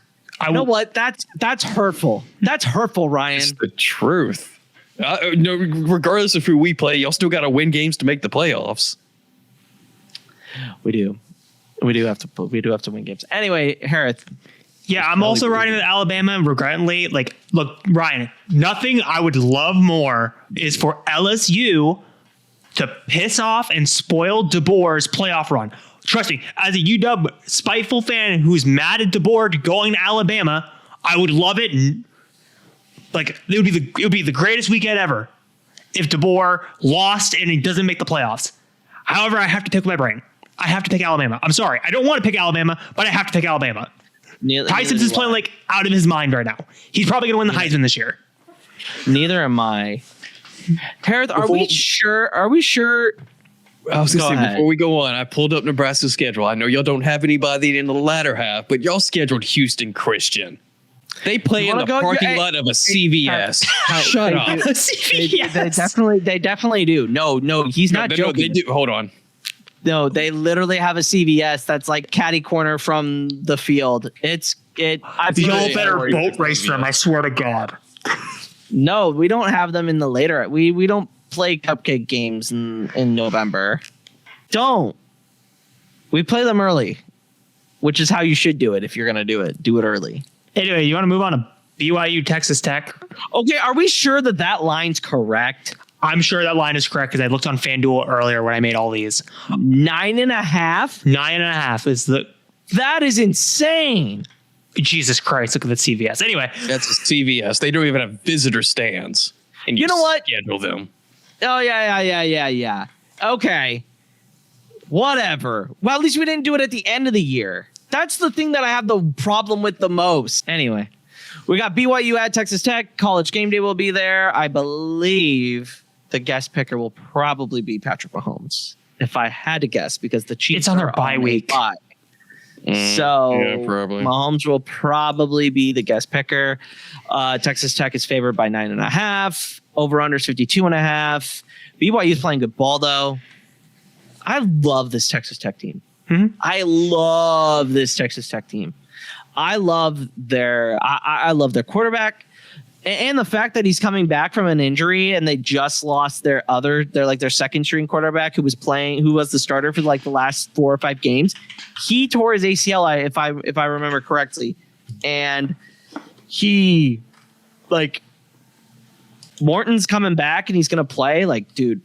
You know what? That's hurtful. That's hurtful, Ryan. It's the truth. No, regardless of who we play, y'all still got to win games to make the playoffs. We do have to win games. Anyway, Harith, Yeah, I'm also riding with Alabama regretfully. Like, look, Ryan, nothing I would love more is for LSU to piss off and spoil DeBoer's playoff run. Trust me, as a UW spiteful fan who's mad at DeBoer going to Alabama, I would love it. Like, it would be the greatest weekend ever if DeBoer lost and he doesn't make the playoffs. However, I have to pick my brain. I have to pick Alabama. I'm sorry. I don't want to pick Alabama, but I have to pick Alabama. Tyson's is playing like out of his mind right now. He's probably going to win the Heisman this year. Neither am I. Harith, are we sure? Are we sure? I was going to say, before we go on, I pulled up Nebraska's schedule. I know y'all don't have anybody in the latter half, but y'all scheduled Houston Christian. They play in the parking lot of a CVS. Shut up. CVS. They definitely do. No, he's not joking. No, they do. Hold on. No, they literally have a CVS that's like catty corner from the field. Y'all better boat race them, I swear to God. No, we don't have them in the later. We don't play cupcake games in November. Don't. We play them early, which is how you should do it if you're going to do it. Do it early. Anyway, you want to move on to BYU Texas Tech? Okay, are we sure that line's correct? I'm sure that line is correct because I looked on FanDuel earlier when I made all these. 9.5? 9.5 is the... That is insane. Jesus Christ, look at the CVS. Anyway. That's a CVS. They don't even have visitor stands. And you know what? Schedule them. Oh, yeah. Okay. Whatever. Well, at least we didn't do it at the end of the year. That's the thing that I have the problem with the most. Anyway, we got BYU at Texas Tech. College game day will be there. I believe the guest picker will probably be Patrick Mahomes, if I had to guess, because the Chiefs it's on their bye week. So yeah, probably. Mahomes will probably be the guest picker. Texas Tech is favored by 9.5. Over under 52.5. BYU is playing good ball though. I love this Texas Tech team. Mm-hmm. I love this Texas Tech team. I love their quarterback and the fact that he's coming back from an injury and they just lost their second string quarterback who was the starter for like the last 4 or 5 games. He tore his ACL, if I remember correctly. And he Morton's coming back and he's going to play. Like, dude,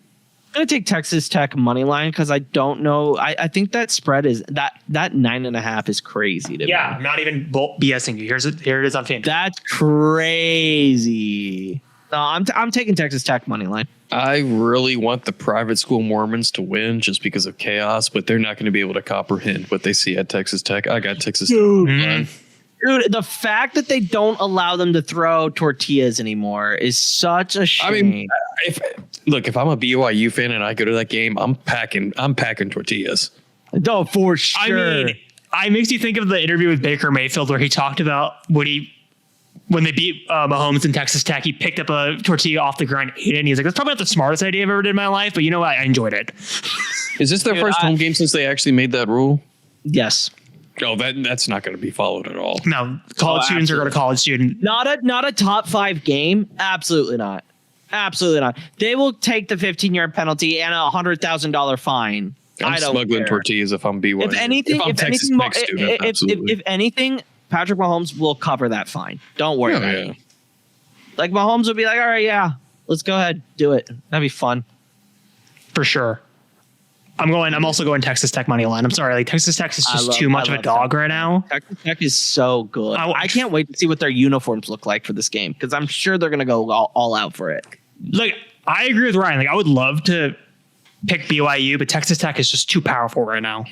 I'm going to take Texas Tech money line because I don't know. I think that spread is that 9.5 is crazy to me. Yeah, not even BSing you. Here it is on FanDuel. That's crazy. No, I'm taking Texas Tech money line. I really want the private school Mormons to win just because of chaos, but they're not going to be able to comprehend what they see at Texas Tech. I got Texas Tech. Dude, the fact that they don't allow them to throw tortillas anymore is such a shame. I mean, if I'm a BYU fan and I go to that game, I'm packing tortillas. No, for sure. I mean, it makes you think of the interview with Baker Mayfield where he talked about when they beat Mahomes in Texas Tech, he picked up a tortilla off the ground, ate it, and he's like, that's probably not the smartest idea I've ever did in my life, but you know what? I enjoyed it. Is this their first home game since they actually made that rule? Yes. Oh, that's not going to be followed at all. No, college students are going to college student. Not a top 5 game. Absolutely not. Absolutely not. They will take the 15-yard penalty and a $100,000 fine. I'm smuggling tortillas if I'm BYU. If anything, Patrick Mahomes will cover that fine. Don't worry about it. Like Mahomes will be like, all right, yeah, let's go ahead, do it. That'd be fun. For sure. I'm also going Texas Tech money line. I'm sorry, like Texas Tech is just too much of a dog right now. Texas Tech is so good. I can't wait to see what their uniforms look like for this game because I'm sure they're going to go all out for it. Look, I agree with Ryan. Like, I would love to pick BYU, but Texas Tech is just too powerful right now.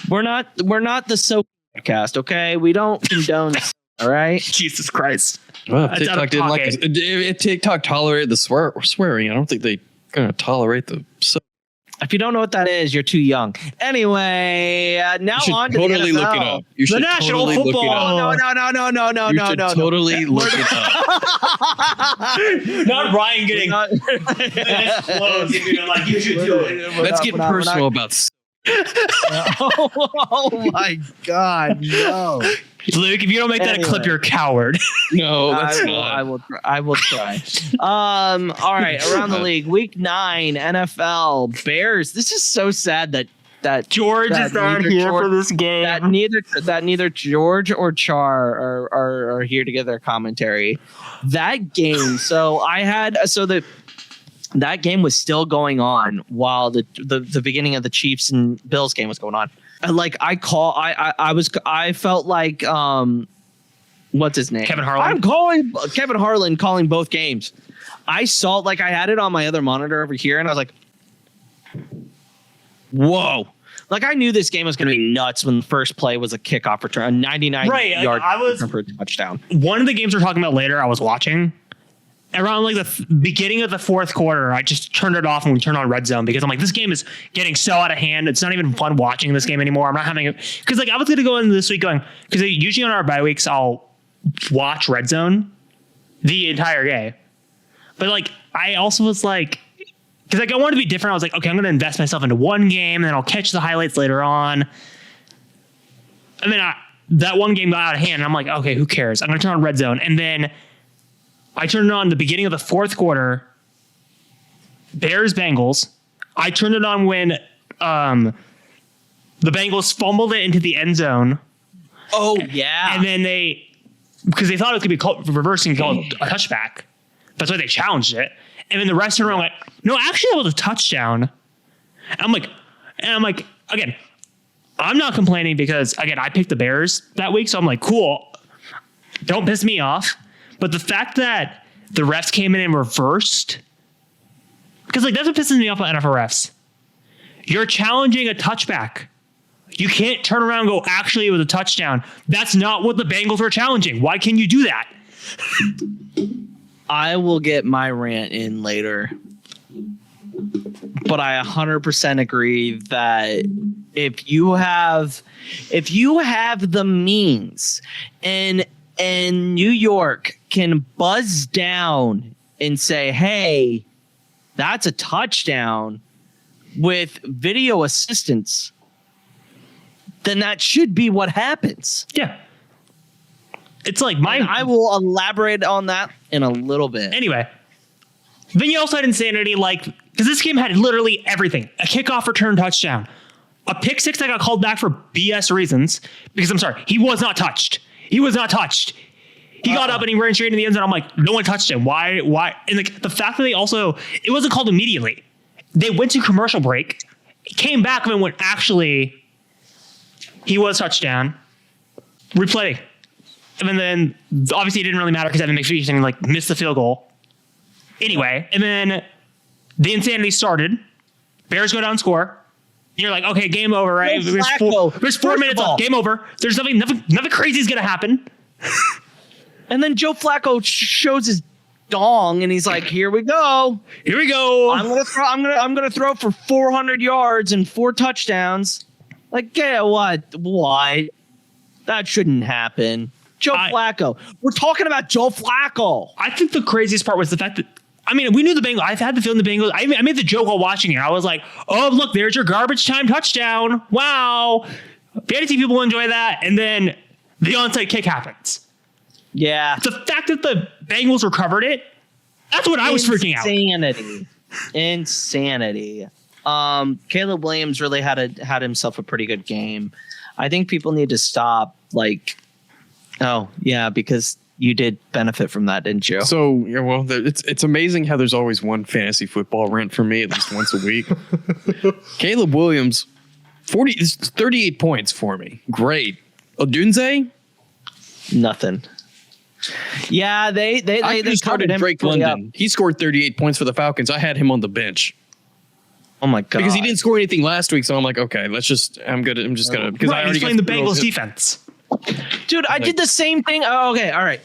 We're not the so podcast, okay? We don't condone. All right. Jesus Christ. Well, TikTok didn't like it. If TikTok tolerated the swearing, I don't think they're going to tolerate the. If you don't know what that is, you're too young. Anyway, now on to totally the NFL. Look it up. You should the National Football. No. You should totally look it up. Not Ryan getting close. Like, you should do it. Let's get personal about. Oh my God, no. Luke, if you don't make that a clip, you're a coward. No, that's not. I will try. All right, around the league, week 9, NFL Bears. This is so sad that George is not here for this game. That neither George or Char are here to get their commentary. That game. That game was still going on while the beginning of the Chiefs and Bills game was going on. I felt like what's his name? Kevin Harlan. I'm calling Kevin Harlan calling both games. I saw I had it on my other monitor over here, and I was like, whoa. I knew this game was going to be nuts when the first play was a kickoff return, a 99-yard return for a touchdown. One of the games we're talking about later, I was watching. Around the beginning of the fourth quarter, I just turned it off and we turned on Red Zone because I'm like, this game is getting so out of hand. It's not even fun watching this game anymore. I'm not having it because I was going to go into this week going because usually on our bye weeks I'll watch Red Zone the entire game, but I also was like. Because I wanted to be different. I was like, okay, I'm going to invest myself into one game, and then I'll catch the highlights later on. And then that one game got out of hand, and I'm like, okay, who cares? I'm going to turn on Red Zone. And then I turned it on the beginning of the fourth quarter, Bears-Bengals. I turned it on when the Bengals fumbled it into the end zone. Oh, yeah. And then because they thought it could be reversing called a touchback. That's why they challenged it. And then the rest of the room like, no, actually that was a touchdown. And I'm like, again, I'm not complaining because again, I picked the Bears that week. So I'm like, cool. Don't piss me off. But the fact that the refs came in and reversed, because that's what pisses me off about NFL refs. You're challenging a touchback. You can't turn around and go, actually, it was a touchdown. That's not what the Bengals were challenging. Why can you do that? I will get my rant in later, but I 100% agree that if you have the means and New York can buzz down and say, hey, that's a touchdown with video assistance, then that should be what happens. Yeah. It's I will elaborate on that in a little bit. Anyway, then you also had insanity, because this game had literally everything. A kickoff return touchdown. A pick six that got called back for BS reasons. Because, I'm sorry, he was not touched. He got up and he ran straight into the end zone. I'm like, no one touched him. Why? And the fact that it wasn't called immediately. They went to commercial break, came back and went, actually, he was touchdown. Replay. And then obviously it didn't really matter because Evan McPherson missed the field goal. Anyway, and then the insanity started. Bears go down, score. You're like, okay, game over, right? There's 4 minutes left. Game over. There's nothing crazy is gonna happen. And then Joe Flacco shows his dong, and he's like, "Here we go. Here we go. I'm gonna throw for 400 yards and 4 touchdowns." Yeah, what? Why? That shouldn't happen. Joe Flacco. We're talking about Joe Flacco. I think the craziest part was the fact that, we knew the Bengals. I've had the feeling the Bengals. I made the joke while watching it. I was like, oh, look, there's your garbage time touchdown. Wow. Fantasy people will enjoy that. And then the onside kick happens. Yeah. The fact that the Bengals recovered it, that's what I was freaking out. Insanity. Caleb Williams really had himself a pretty good game. I think people need to stop oh, yeah, because you did benefit from that, didn't you? So, yeah, well, it's amazing how there's always one fantasy football rant for me at least once a week. Caleb Williams, 38 points for me. Great. Odunze? Nothing. Yeah, they started Drake London. He scored 38 points for the Falcons. I had him on the bench. Oh my god! Because he didn't score anything last week, so I'm like, okay, I'm just gonna because I already he's playing the Bengals defense. Dude, I did the same thing. Oh, okay, all right.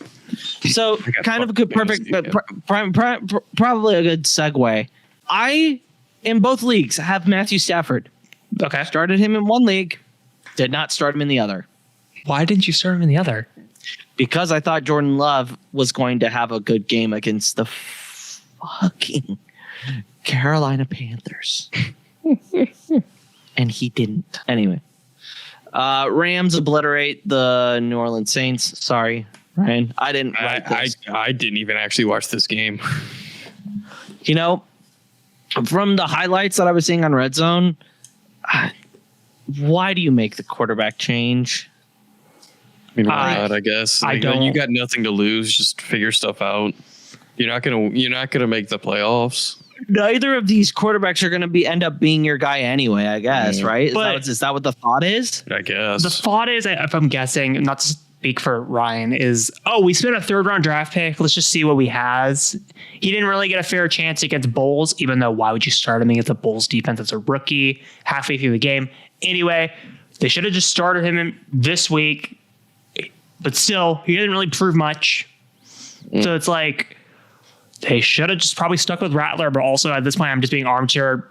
So kind of a good, perfect, but probably a good segue. I, in both leagues, have Matthew Stafford. Okay. Started him in one league, did not start him in the other. Why didn't you start him in the other? Because I thought Jordan Love was going to have a good game against the fucking Carolina Panthers. And he didn't. Anyway. Rams obliterate the New Orleans Saints. Sorry, Ryan. I didn't write this. I didn't even actually watch this game. From the highlights that I was seeing on Red Zone, why do you make the quarterback change? I mean, why not? I guess I don't. You got nothing to lose. Just figure stuff out. You're not gonna make the playoffs. Neither of these quarterbacks are going to end up being your guy anyway, I guess, right? Is that what the thought is? I guess the thought is, if I'm guessing, not to speak for Ryan, is we spent a 3rd round draft pick. Let's just see what he has. He didn't really get a fair chance against Bulls, even though why would you start him against a Bulls defense? It's a rookie halfway through the game. Anyway, they should have just started him this week, but still, he didn't really prove much. So it's like, they should have just probably stuck with Rattler, but also at this point, I'm just being armchair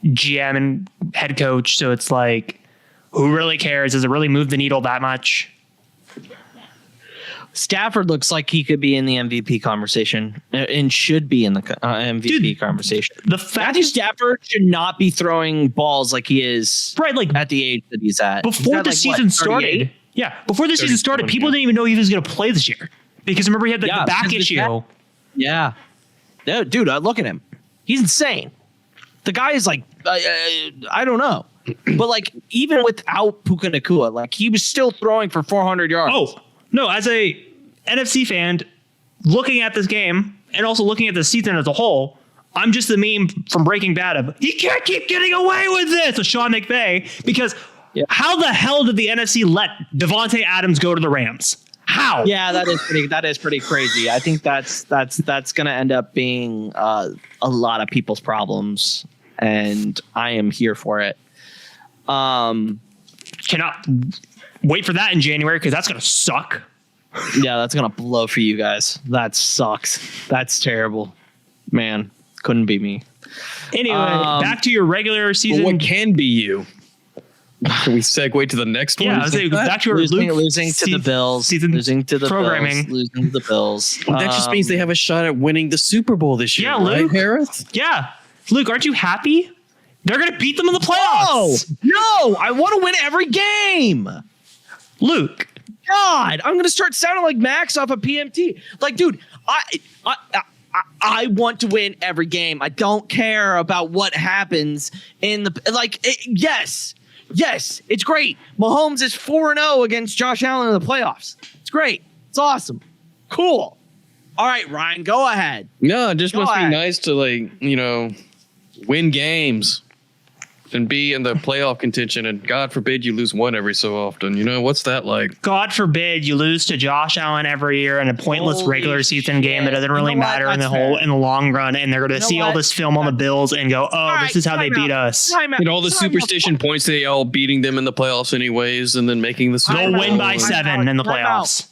GM and head coach. So it's like, who really cares? Does it really move the needle that much? Stafford looks like he could be in the MVP conversation and should be in the MVP conversation. The fact Matthew Stafford should not be throwing balls like he is at the age that he's at. Before the season started. Yeah, before the season started, people didn't even know he was going to play this year. Because remember, he had the back issue. Yeah. No, dude, look at him. He's insane. The guy is like, I don't know. But like, even without Puka Nacua, like he was still throwing for 400 yards. Oh, no, as a NFC fan, looking at this game and also looking at the season as a whole, I'm just the meme from Breaking Bad of, he can't keep getting away with this with Sean McVay, because how the hell did the NFC let Devontae Adams go to the Rams? How? Yeah, that is pretty crazy. I think that's going to end up being a lot of people's problems, and I am here for it. Cannot wait for that in January, because that's going to suck. Yeah, that's going to blow for you guys. That sucks. That's terrible. Man, couldn't be me. Anyway, back to your regular season. What can be you? Can we segue to the next one? Yeah, I was saying back to losing to the Bills, losing to the programming, losing to the Bills. Well, that just means they have a shot at winning the Super Bowl this year, right, Harris? Yeah, Luke, aren't you happy? They're gonna beat them in the playoffs. No, I want to win every game. Luke, God, I'm gonna start sounding like Max off of PMT. Like, dude, I want to win every game. I don't care about what happens in the Yes, it's great. Mahomes is 4-0 against Josh Allen in the playoffs. It's great. It's awesome. Cool. All right, Ryan, go ahead. No, it just must be nice to win games and be in the playoff contention, and God forbid you lose one every so often. What's that like? God forbid you lose to Josh Allen every year in a pointless regular season game that doesn't really matter in the long run, and they're going to see all this film on the Bills and go, this is how they beat us. And all the superstition points they all beating them in the playoffs anyways, and then making the Super Bowl. They'll win by 7 in the playoffs.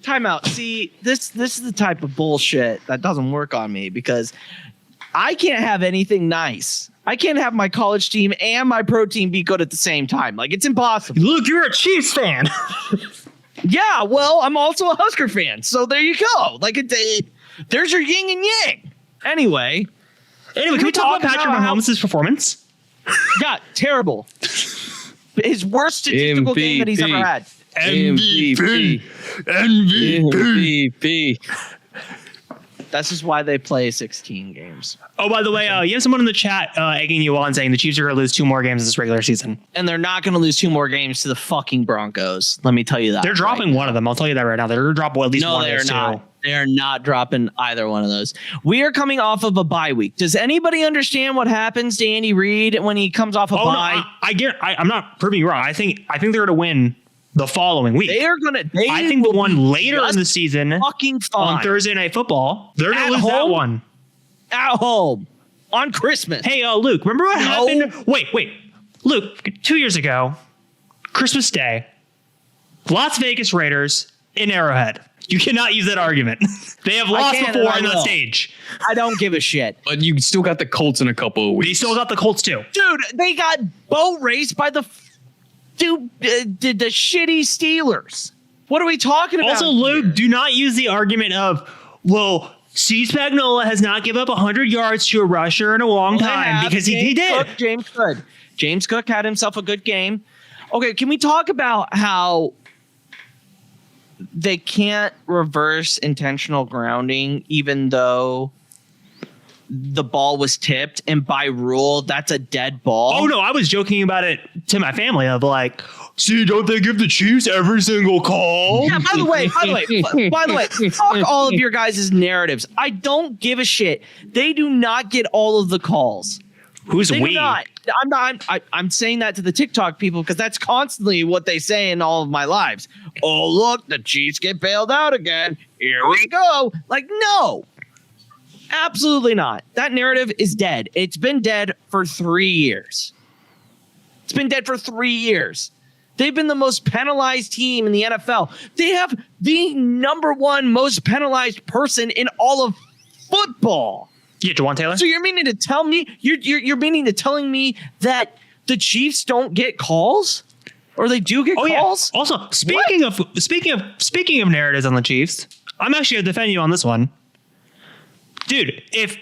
Timeout. See, this is the type of bullshit that doesn't work on me, because I can't have anything nice. I can't have my college team and my pro team be good at the same time. Like, it's impossible. Look, you're a Chiefs fan. Yeah, well, I'm also a Husker fan. So there you go. Like, there's your yin and yang. Anyway, can we talk about Patrick Mahomes' performance? Yeah, terrible. His worst statistical game that he's ever had. MVP. That's just why they play 16 games. Oh, by the way, you have someone in the chat egging you on saying the Chiefs are going to lose 2 more games this regular season. And they're not going to lose 2 more games to the fucking Broncos. Let me tell you that. They're dropping one of them. I'll tell you that right now. They're going to drop at least one of those 2. No, they're not dropping either one of those. We are coming off of a bye week. Does anybody understand what happens to Andy Reid when he comes off a bye? No, I'm not proving you wrong. I think they're going to win the following week. I think the one later in the season fucking fine. On Thursday Night Football, they're going to lose that one. At home. On Christmas. Hey, Luke, remember what happened? Wait. Luke, 2 years ago, Christmas Day, Las Vegas Raiders in Arrowhead. You cannot use that argument. They have lost before on that stage. I don't give a shit. But you still got the Colts in a couple of weeks. They still got the Colts too. Dude, they got boat raced by the shitty Steelers. What are we talking about? Also, Luke, do not use the argument of, C. Spagnuolo has not given up 100 yards to a rusher in a long time, because he did. James Cook had himself a good game. Okay, can we talk about how they can't reverse intentional grounding, even though the ball was tipped, and by rule, that's a dead ball. Oh no, I was joking about it to my family of like, see, don't they give the Chiefs every single call? Yeah, by the way, fuck all of your guys' narratives. I don't give a shit. They do not get all of the calls. Who's They we? do not. I'm saying that to the TikTok people because that's constantly what they say in all of my lives. Oh, look, the Chiefs get bailed out again. Here we go. Like, no. Absolutely not. That narrative is dead. It's been dead for 3 years. It's been dead for 3 years. They've been the most penalized team in the NFL. They have the number one most penalized person in all of football. Yeah, Jawan Taylor. So you're meaning to tell me you're meaning to telling me that the Chiefs don't get calls, or they do get calls? Yeah. Also, speaking of narratives on the Chiefs, I'm actually gonna defend you on this one, dude. If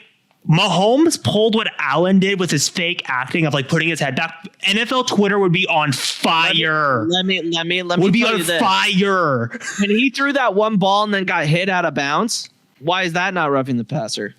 Mahomes pulled what Allen did with his fake acting of like putting his head back, NFL Twitter would be on fire. Let me would be tell on you this. fire. When he threw that one ball and then got hit out of bounds, why is that not roughing the passer?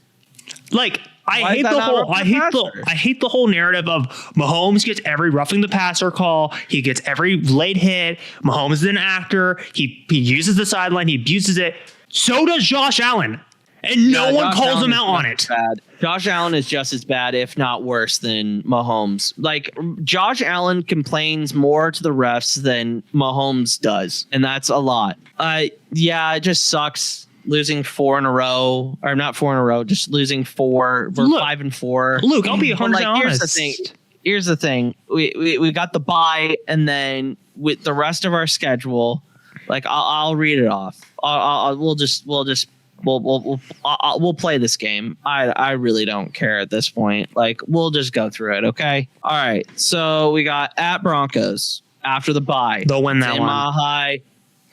Like I Why is hate that the not whole roughing the passer? I hate the whole narrative of Mahomes gets every roughing the passer call. He gets every late hit. Mahomes is an actor. He uses the sideline. He abuses it. So does Josh Allen. And no one Josh calls Allen him is out on just it. Bad. Josh Allen is just as bad, if not worse, than Mahomes. Like, Josh Allen complains more to the refs than Mahomes does, and that's a lot. Yeah, it just sucks losing 4 in a row, or not 4 in a row, just losing 4. We're 5-4. Luke, I'll be 100% honest. Here's the thing. We got the bye, and then with the rest of our schedule, like I'll read it off. We'll play this game. I really don't care at this point. Like, we'll just go through it. Okay. All right. So we got at Broncos after the bye. They'll win that one. Mile High.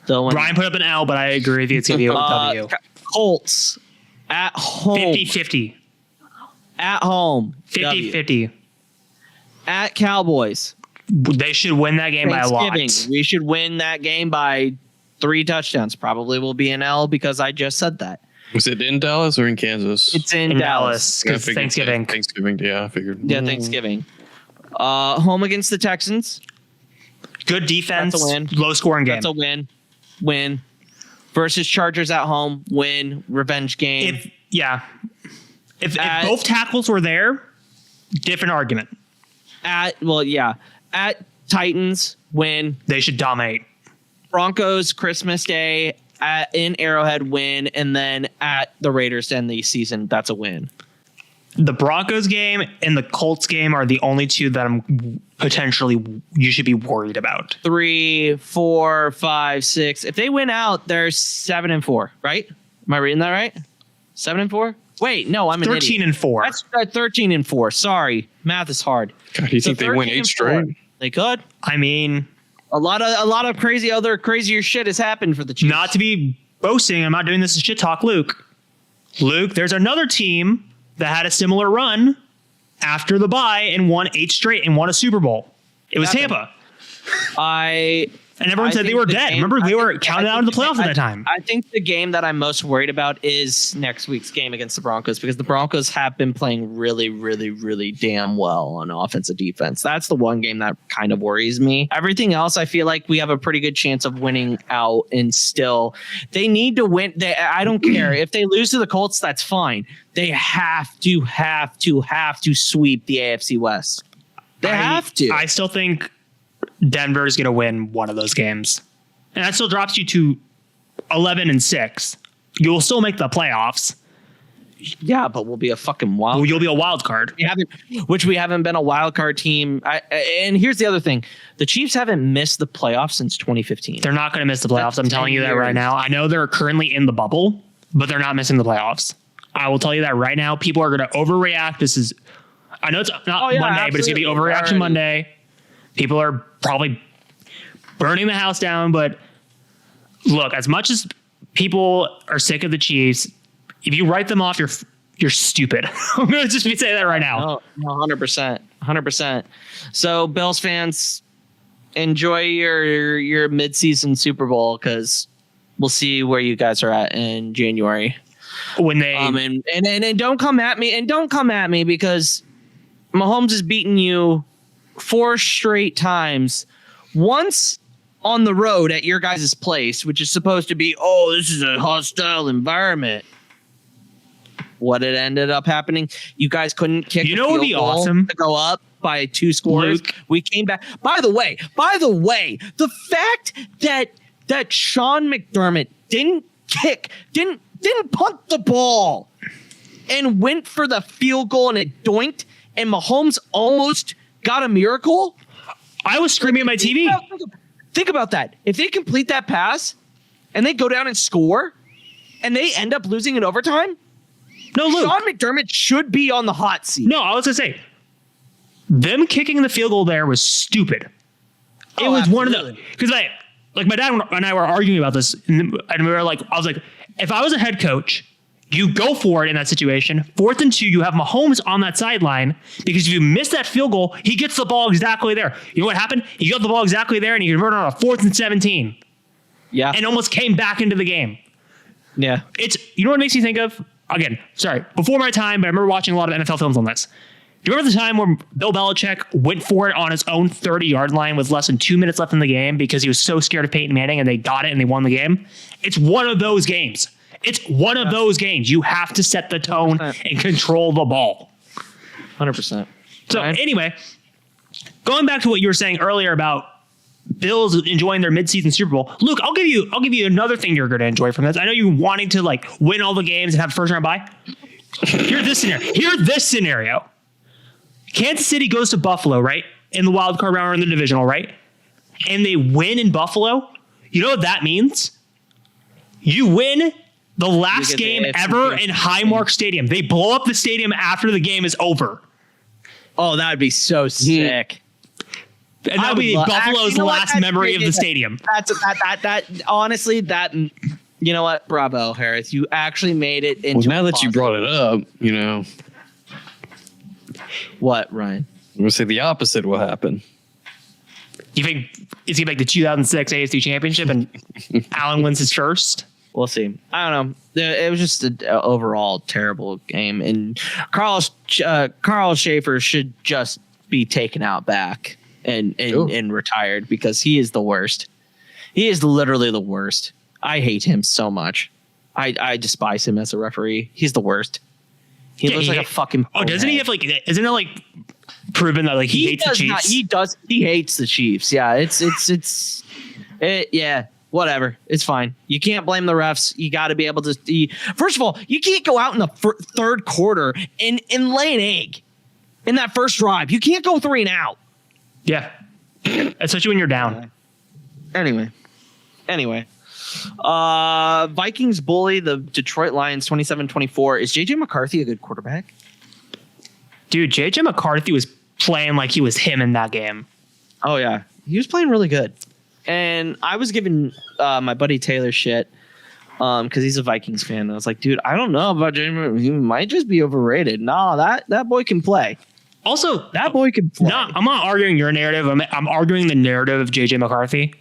They'll win. Ryan put up an L, but I agree with you. It's going to be a W. Colts at home. 50-50. At home. 50-50. At Cowboys. They should win that game by a lot. We should win that game by 3 touchdowns. Probably will be an L because I just said that. Was it in Dallas or in Kansas? It's in Dallas. Because Thanksgiving. Yeah, I figured. Yeah, Thanksgiving. Home against the Texans. Good defense. That's a win. Low scoring game. That's a win. Win. Versus Chargers at home. Win. Revenge game. If both tackles were there, different argument. At Titans. Win. They should dominate. Broncos Christmas Day in Arrowhead, win, and then at the Raiders to end the season, that's a win. The Broncos game and the Colts game are the only two that I'm potentially you should be worried about. 3, 4, 5, 6. If they win out, they're 7-4, right? Am I reading that right? 7-4? Wait, no, I'm an 13-4. That's 13-4. Sorry, math is hard. God, do you think they win 8 straight? They could. I mean, a lot of crazier shit has happened for the Chiefs. Not to be boasting, I'm not doing this as shit talk, Luke. Luke, there's another team that had a similar run after the bye and won 8 straight and won a Super Bowl. It was Tampa. And everyone said they were dead. Remember, they were counted out of the playoffs at that time. I think the game that I'm most worried about is next week's game against the Broncos, because the Broncos have been playing really, really, really damn well on offensive defense. That's the one game that kind of worries me. Everything else, I feel like we have a pretty good chance of winning out, and still they need to win. I don't care if they lose to the Colts. That's fine. They have to sweep the AFC West. They have to. I still think Denver is going to win one of those games, and that still drops you to 11-6. You will still make the playoffs. Yeah, but we'll be a fucking wild. Well, you'll be a wild card. We haven't been a wild card team. And here's the other thing: the Chiefs haven't missed the playoffs since 2015. They're not going to miss the playoffs. I'm telling you that right now. I know they're currently in the bubble, but they're not missing the playoffs. I will tell you that right now. People are going to overreact. I know it's not Monday, but it's going to be overreaction Monday. People are probably burning the house down, but look, as much as people are sick of the Chiefs, if you write them off, you're stupid. I'm going to just say that right now. No, 100%. So Bills fans, enjoy your midseason Super Bowl, because we'll see where you guys are at in January. when they and don't come at me because Mahomes has beaten you 4 straight times. Once on the road at your guys' place, which is supposed to be, this is a hostile environment. What it ended up happening, you guys couldn't kick. You know what would be awesome to go up by 2 scores. Luke. We came back. By the way, the fact that Sean McDermott didn't punt the ball and went for the field goal and it doinked, and Mahomes almost got a miracle. I was screaming at my TV. Think about that. If they complete that pass and they go down and score and they end up losing in overtime, no, Luke. Sean McDermott should be on the hot seat. No, I was going to say, them kicking the field goal there was stupid. It was absolutely. one of the, because my dad and I were arguing about this, and we were like, I was like, if I was a head coach, you go for it in that situation. 4th and 2, you have Mahomes on that sideline, because if you miss that field goal, he gets the ball exactly there. You know what happened? He got the ball exactly there, and he converted on a 4th and 17. Yeah. And almost came back into the game. Yeah. You know what it makes me think of? Again, sorry, before my time, but I remember watching a lot of NFL films on this. Do you remember the time where Bill Belichick went for it on his own 30-yard line with less than 2 minutes left in the game because he was so scared of Peyton Manning, and they got it and they won the game? It's one of those games. It's one of those games. You have to set the tone 100%. and control the ball. 100%. So anyway, going back to what you were saying earlier about Bills enjoying their midseason Super Bowl. Luke, I'll give you another thing you're going to enjoy from this. I know you wanting to win all the games and have first round bye. Here's this scenario. Kansas City goes to Buffalo, right? In the wild card round or in the divisional, right? And they win in Buffalo. You know what that means? You win the last game ever in Highmark Stadium. They blow up the stadium after the game is over. Oh, that would be so sick. And that'll be Buffalo's last memory of the stadium. That honestly, you know what? Bravo, Harris. You actually made it into. Well, now that you brought it up, What, Ryan? I'm going to say the opposite will happen. You think it's going to make the 2006 AFC Championship and Allen wins his first? We'll see. I don't know. It was just an overall terrible game, and Carl Schaefer should just be taken out back and retired, because he is the worst. He is literally the worst. I hate him so much. I despise him as a referee. He's the worst. He looks like a fucking. Oh, doesn't he have isn't it proven that he hates the Chiefs? He hates the Chiefs. Yeah, yeah. Whatever. It's fine. You can't blame the refs. You got to be able to. First of all, you can't go out in the third quarter and lay an egg in that first drive. You can't go 3 and out. Yeah, especially when you're down. Anyway, Vikings bully the Detroit Lions 27-24. Is JJ McCarthy a good quarterback? Dude, JJ McCarthy was playing like he was him in that game. Oh yeah, he was playing really good. And I was giving my buddy Taylor shit because he's a Vikings fan. And I was like, dude, I don't know about JJ. He might just be overrated. No, that boy can play. Also, that boy can play. No, I'm not arguing your narrative. I'm arguing the narrative of JJ McCarthy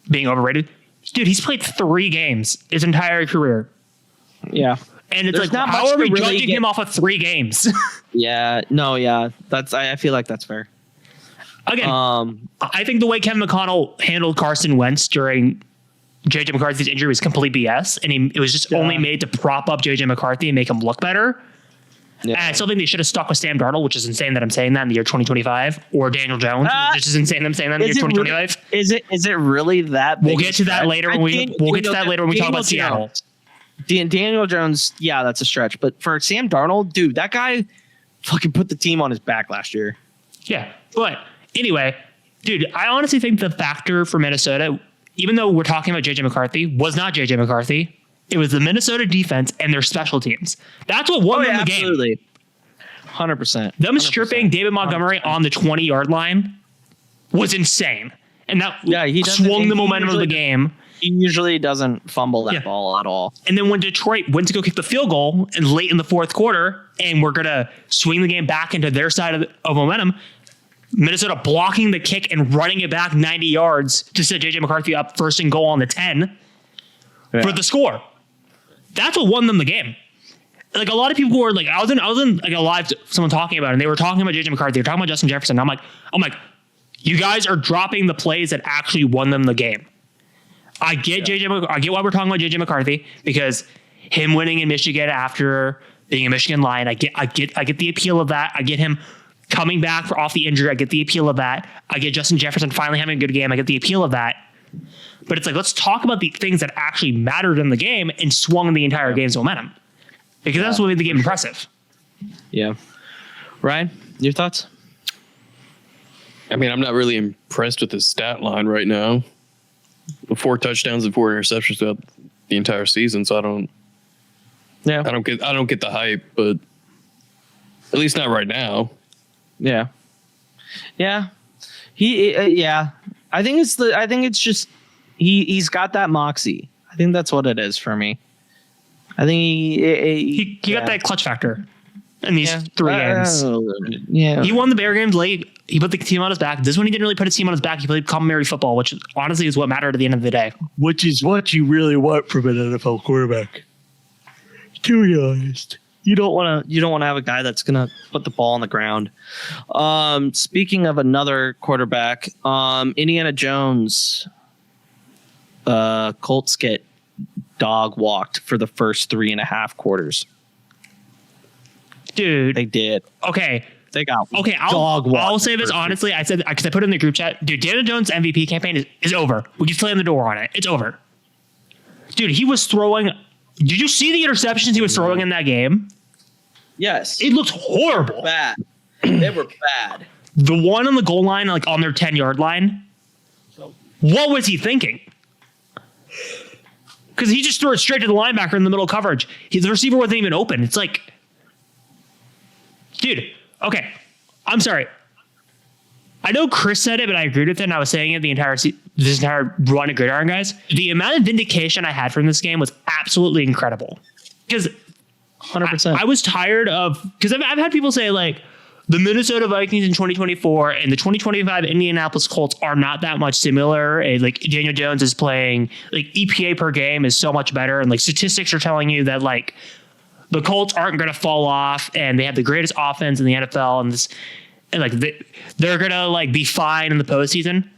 being overrated. Dude, he's played 3 games his entire career. Yeah. And it's how are we judging him off of 3 games? Yeah. No, yeah. I feel like that's fair. Again, I think the way Kevin McConnell handled Carson Wentz during JJ McCarthy's injury was complete BS, and it was just only made to prop up JJ McCarthy and make him look better. Yeah. And I still think they should have stuck with Sam Darnold, which is insane that I'm saying that in the year 2025, or Daniel Jones, which is insane that I'm saying that in the year 2025. Is it really that big? We'll get to that later when we talk about Seattle. Daniel Jones, yeah, that's a stretch, but for Sam Darnold, dude, that guy fucking put the team on his back last year. Yeah, but anyway, dude, I honestly think the factor for Minnesota, even though we're talking about JJ McCarthy, was not JJ McCarthy. It was the Minnesota defense and their special teams. That's what won them the game. Absolutely. 100%. Them stripping David Montgomery 100%. On the 20-yard line was insane. And that swung the momentum of the game. He usually doesn't fumble that ball at all. And then when Detroit went to go kick the field goal and late in the fourth quarter, and we're going to swing the game back into their side of momentum, Minnesota blocking the kick and running it back 90 yards to set JJ McCarthy up 1st and goal on the 10 for the score. That's what won them the game. like a lot of people were like, I was in like a live someone talking about it, and they were talking about JJ McCarthy. They were talking about Justin Jefferson. I'm like, you guys are dropping the plays that actually won them the game. I get I get why we're talking about JJ McCarthy, because him winning in Michigan after being a Michigan Lion, I get the appeal of that. I get him coming back off the injury. I get the appeal of that. I get Justin Jefferson finally having a good game. I get the appeal of that. But it's like, let's talk about the things that actually mattered in the game and swung the entire game's momentum, because that's what made the game impressive. Yeah. Ryan, your thoughts? I mean, I'm not really impressed with his stat line right now. 4 touchdowns and 4 interceptions throughout the entire season, so I don't get the hype, but at least not right now. Yeah. Yeah. I think it's just he's got that moxie. I think that's what it is for me. I think he got that clutch factor in these 3 games. Yeah. He won the Bear games late. He put the team on his back. This one, he didn't really put his team on his back. He played complimentary football, which honestly is what mattered at the end of the day. Which is what you really want from an NFL quarterback. To be honest, you don't want to have a guy that's gonna put the ball on the ground. Speaking of another quarterback, Indiana Jones, Colts get dog walked for the first 3.5 quarters. Dude, they did. Okay. They got I'll say this honestly. I said, because I put it in the group chat, dude, Daniel Jones' MVP campaign is over. We can slam the door on it. It's over. Dude, he was throwing. Did you see the interceptions he was throwing in that game? Yes. It looked horrible. Bad. They were bad. The one on the goal line, like on their 10-yard line. What was he thinking? Because he just threw it straight to the linebacker in the middle of coverage. The receiver wasn't even open. It's like, dude, okay, I'm sorry. I know Chris said it, but I agreed with it, and I was saying it this entire run of Gridiron, guys. The amount of vindication I had from this game was absolutely incredible. Because 100%. I was tired of, because I've had people say, like, the Minnesota Vikings in 2024 and the 2025 Indianapolis Colts are not that much similar. And, like, Daniel Jones is playing, like, EPA per game is so much better, and, like, statistics are telling you that, like, the Colts aren't going to fall off, and they have the greatest offense in the NFL, and like they're going to like be fine in the postseason.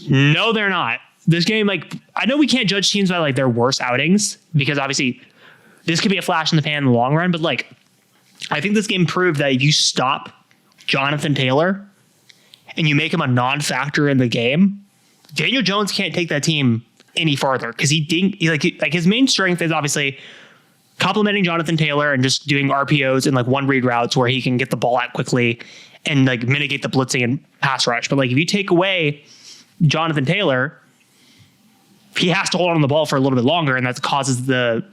No, they're not. This game, like, I know we can't judge teams by like their worst outings, because obviously this could be a flash in the pan in the long run. But like, I think this game proved that if you stop Jonathan Taylor and you make him a non-factor in the game, Daniel Jones can't take that team any farther, because like his main strength is obviously complimenting Jonathan Taylor and just doing RPOs and like one read routes where he can get the ball out quickly and like mitigate the blitzing and pass rush. But like, if you take away Jonathan Taylor, he has to hold on to the ball for a little bit longer, and that causes the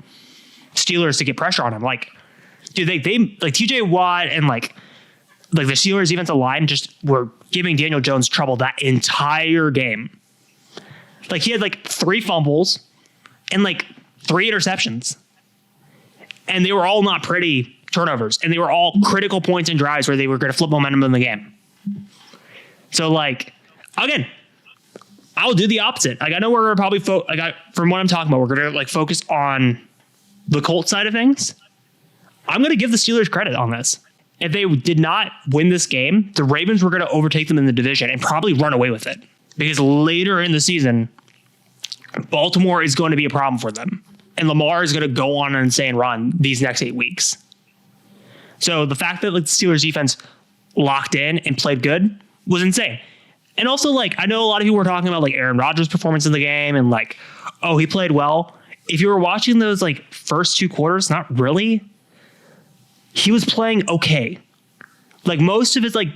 Steelers to get pressure on him. Like, dude, they like TJ Watt and like the Steelers defensive line just were giving Daniel Jones trouble that entire game. Like, he had like 3 fumbles and like 3 interceptions. And they were all not pretty turnovers. And they were all critical points in drives where they were going to flip momentum in the game. So, like, again, I'll do the opposite. Like, I know we're probably, from what I'm talking about, we're going to, like, focus on the Colts side of things. I'm going to give the Steelers credit on this. If they did not win this game, the Ravens were going to overtake them in the division and probably run away with it. Because later in the season, Baltimore is going to be a problem for them. And Lamar is going to go on an insane run these next 8 weeks. So the fact that like, the Steelers defense locked in and played good was insane. And also, like, I know a lot of people were talking about like Aaron Rodgers' performance in the game and like, oh, he played well. If you were watching those like first 2 quarters, not really. He was playing okay. Like, most of his like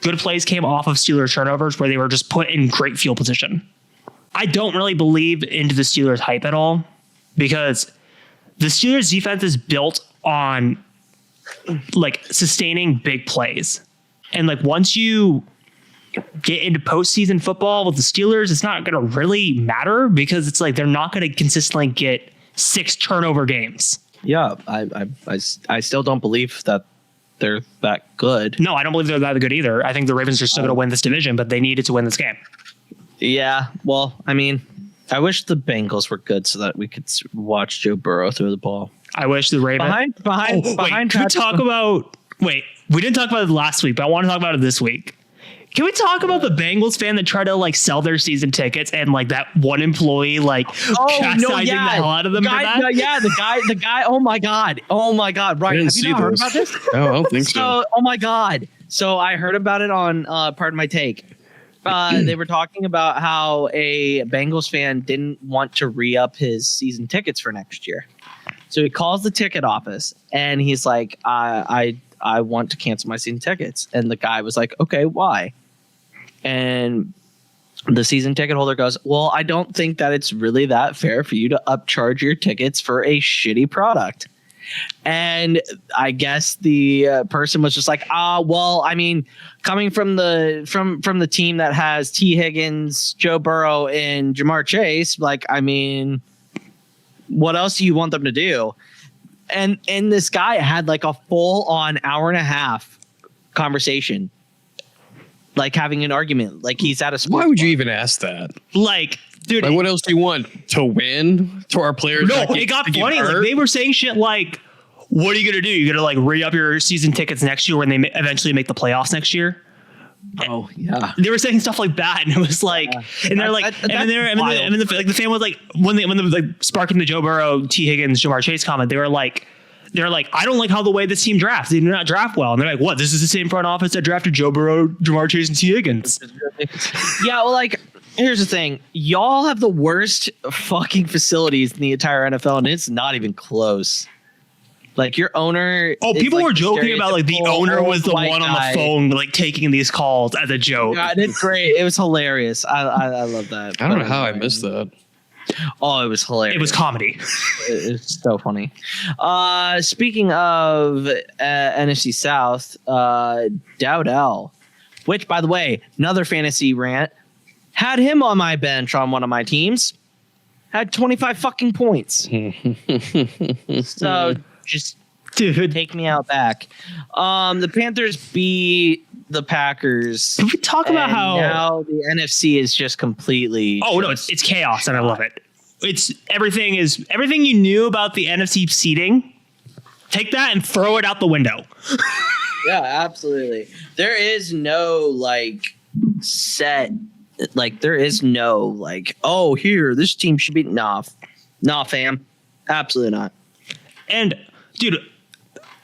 good plays came off of Steelers turnovers where they were just put in great field position. I don't really believe into the Steelers hype at all, because the Steelers defense is built on like sustaining big plays. And like, once you get into postseason football with the Steelers, it's not going to really matter, because it's like, they're not going to consistently get 6 turnover games. Yeah. I still don't believe that they're that good. No, I don't believe they're that good either. I think the Ravens are still going to win this division, but they needed to win this game. Yeah. Well, I mean, I wish the Bengals were good so that we could watch Joe Burrow throw the ball. I wish the Ravens. Behind. Can we talk about? Wait, we didn't talk about it last week, but I want to talk about it this week. Can we talk about the Bengals fan that tried to like sell their season tickets and like that one employee chastising the hell out of them for that? The guy. Oh my god. Right. Have you not heard about this? No, I don't think so. Oh my god. So I heard about it on Pardon My Take. They were talking about how a Bengals fan didn't want to re-up his season tickets for next year. So he calls the ticket office and he's like, I want to cancel my season tickets. And the guy was like, okay, why? And the season ticket holder goes, well, I don't think that it's really that fair for you to upcharge your tickets for a shitty product. And I guess the person was just like, well, I mean, coming from the team that has T. Higgins, Joe Burrow, and Jamar Chase, like, I mean, what else do you want them to do? And this guy had like a full on hour and a half conversation, like having an argument, like he's at a sports Why would bar. you even ask that? Like, dude, Like, what else do you want? To win? To our players? no, not it got to get funny. Like hurt? they were saying shit like, "What are you gonna do? You gonna like re-up your season tickets next year when they eventually make the playoffs next year?" Oh yeah. They were saying stuff like that, and it was like, and they're like, and then the fan was like, when they like sparking the Joe Burrow, T. Higgins, Jamar Chase comment, they're like, I don't like how the way this team drafts. They do not draft well, and they're like, what? This is the same front office that drafted Joe Burrow, Jamar Chase, and T. Higgins. Yeah, well, like, here's the thing: y'all have the worst fucking facilities in the entire NFL, and it's not even close. Like your owner. Oh, people like were joking about like the owner was the white one on guy. the phone like taking these calls as a joke. God, it's great. It was hilarious. I love that. I don't know how I missed that. Oh, it was hilarious. It was comedy. It's so funny. Speaking of NFC South, Dowdle, which, by the way, another fantasy rant, had him on my bench on one of my teams. Had 25 fucking points. So just take me out back. The Panthers beat the Packers. Can we talk about how now the NFC is just completely? Oh no, it's chaos, and I love it. It's everything you knew about the NFC seeding. Take that and throw it out the window. Yeah, absolutely. There is no like set. Like there is no like, oh, here this team should be nah, fam, absolutely not. And dude,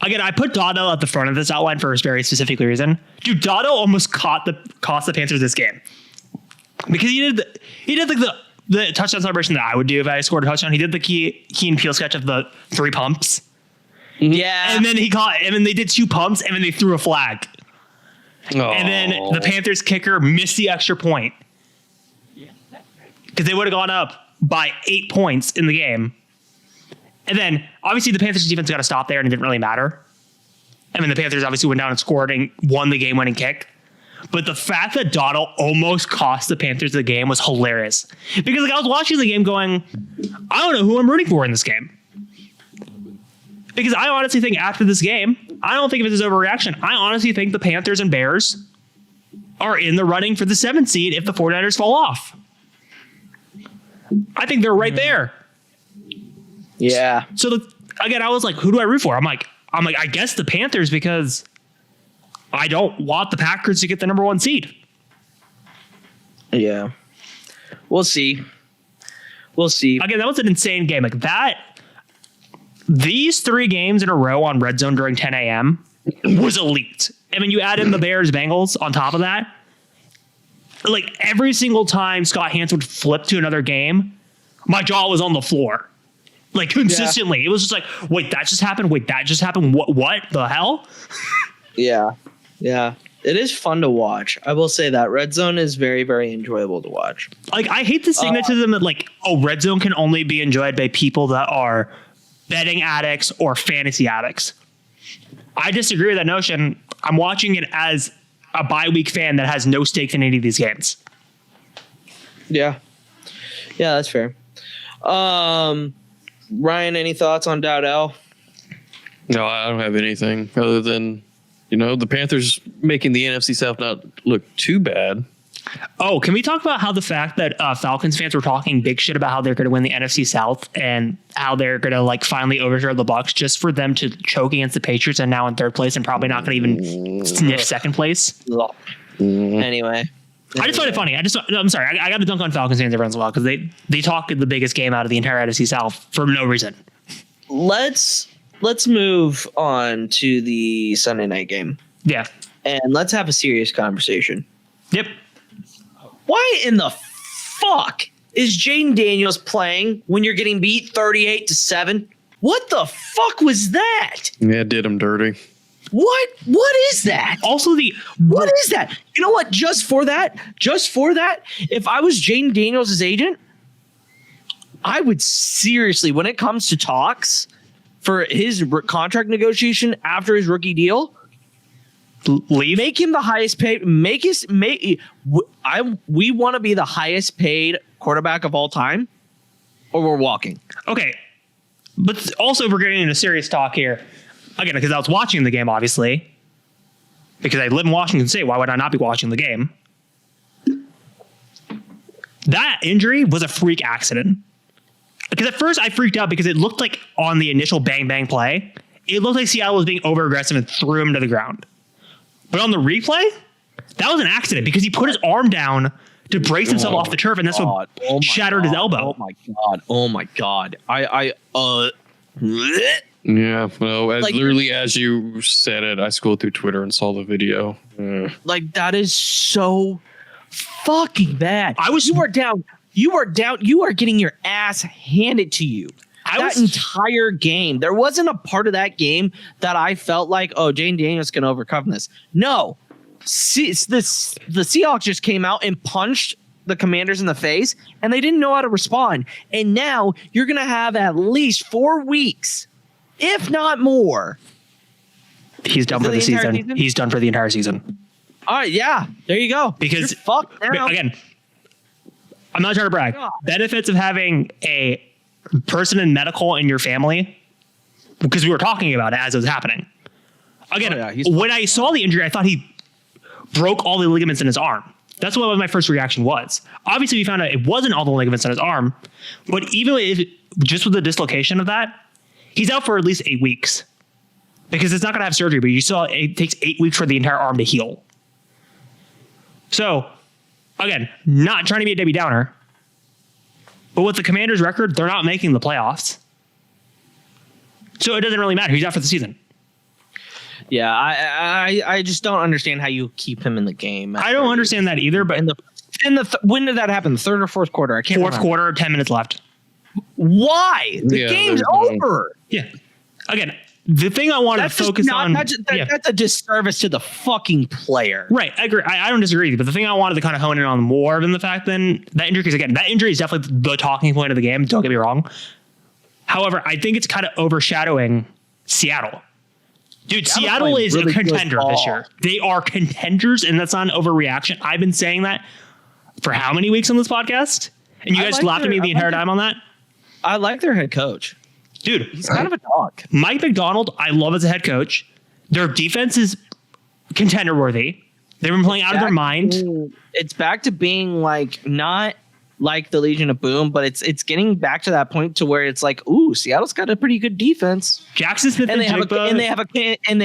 again, I put Dowdle at the front of this outline for a very specific reason. Dude, Dowdle almost cost the Panthers this game because he did like the touchdown celebration that I would do if I scored a touchdown. He did the Key and Peele sketch of the 3 pumps. Yeah, and then they did 2 pumps, and then they threw a flag. Oh. And then the Panthers kicker missed the extra point because they would have gone up by 8 points in the game. And then obviously the Panthers defense got to stop there, and it didn't really matter. I mean, the Panthers obviously went down and scored and won the game-winning kick. But the fact that Dowdle almost cost the Panthers the game was hilarious. Because like I was watching the game going, I don't know who I'm rooting for in this game. Because I honestly think after this game, I don't think of it as overreaction. I honestly think the Panthers and Bears are in the running for the 7th seed if the 49ers fall off. I think they're right there. Yeah. So again, I was like, who do I root for? I'm like, I guess the Panthers because I don't want the Packers to get the number 1 seed. Yeah. We'll see. Again, that was an insane game. Like that. These 3 games in a row on Red Zone during 10 a.m. was elite. I mean, you add in the Bears Bengals on top of that. Like every single time Scott Hansen would flip to another game, my jaw was on the floor. Like consistently. Yeah. It was just like, wait, that just happened. Wait, that just happened. What the hell? Yeah. Yeah. It is fun to watch. I will say that Red Zone is very, very enjoyable to watch. Like I hate the cynicism that like, oh, Red Zone can only be enjoyed by people that are betting addicts or fantasy addicts. I disagree with that notion. I'm watching it as a bye-week fan that has no stakes in any of these games. Yeah. Yeah, that's fair. Ryan, any thoughts on Dowdle? No, I don't have anything other than, the Panthers making the NFC South not look too bad. Oh, can we talk about how the fact that Falcons fans were talking big shit about how they're going to win the NFC South and how they're going to like finally overthrow the Bucs just for them to choke against the Patriots and now in third place and probably not going to even sniff second place? Anyway. I just find it funny. I'm sorry. I got to dunk on Falcons fans every once in a while because they talk the biggest game out of the entire NFC South for no reason. Let's move on to the Sunday night game. Yeah. And let's have a serious conversation. Yep. Why in the fuck is Jaden Daniels playing when you're getting beat 38-7? What the fuck was that? Yeah, did him dirty. What is that? Also, what is that? You know what? Just for that, if I was Jaden Daniels' agent, I would seriously, when it comes to talks for his contract negotiation after his rookie deal, leave. Make him the highest paid. We want to be the highest paid quarterback of all time, or we're walking. Okay, but also we're getting into serious talk here again because I was watching the game, obviously, because I live in Washington State. Why would I not be watching the game? That injury was a freak accident. Because at first I freaked out because it looked like on the initial bang bang play, it looked like Seattle was being over aggressive and threw him to the ground. But on the replay, that was an accident because he put his arm down to brace himself off the turf, and that's what shattered his elbow. Oh my god! Yeah, well, literally as you said it, I scrolled through Twitter and saw the video. Like that is so fucking bad. You are down. You are getting your ass handed to you. That entire game. There wasn't a part of that game that I felt like, oh, Jaden Daniels can overcome this. No. The Seahawks just came out and punched the Commanders in the face, and they didn't know how to respond. And now you're going to have at least 4 weeks, if not more. He's done for the season. He's done for the entire season. All right, yeah. There you go. Because, you're fucked now. Again, I'm not trying to brag. God. Benefits of having a person in medical in your family, because we were talking about it as it was happening. Again, when I saw the injury, I thought he broke all the ligaments in his arm. That's what my first reaction was. Obviously, we found out it wasn't all the ligaments in his arm, but even if just with the dislocation of that, he's out for at least 8 weeks because it's not going to have surgery, but you saw it takes 8 weeks for the entire arm to heal. So, again, not trying to be a Debbie Downer, but with the Commanders' record, they're not making the playoffs. So it doesn't really matter. He's out for the season. Yeah, I just don't understand how you keep him in the game. I don't understand that either. But when did that happen? The third or fourth quarter? I can't remember. Fourth quarter, 10 minutes left. Why? The game's over. Yeah. Again, the thing I wanted to focus on. That's a disservice to the fucking player. Right. I agree. I don't disagree with you. But the thing I wanted to kind of hone in on more than the fact then that injury, because again, that injury is definitely the talking point of the game. Don't get me wrong. However, I think it's kind of overshadowing Seattle. Dude, Seattle is really a contender this year. They are contenders, and that's not an overreaction. I've been saying that for how many weeks on this podcast? And you guys laughed at me the entire time on that? I like their head coach. Dude, he's kind of a dog. Mike McDonald, I love as a head coach. Their defense is contender worthy. They've been playing out of their mind. It's back to being like not like the Legion of Boom, but it's getting back to that point to where it's like, ooh, Seattle's got a pretty good defense. Jackson Smith and they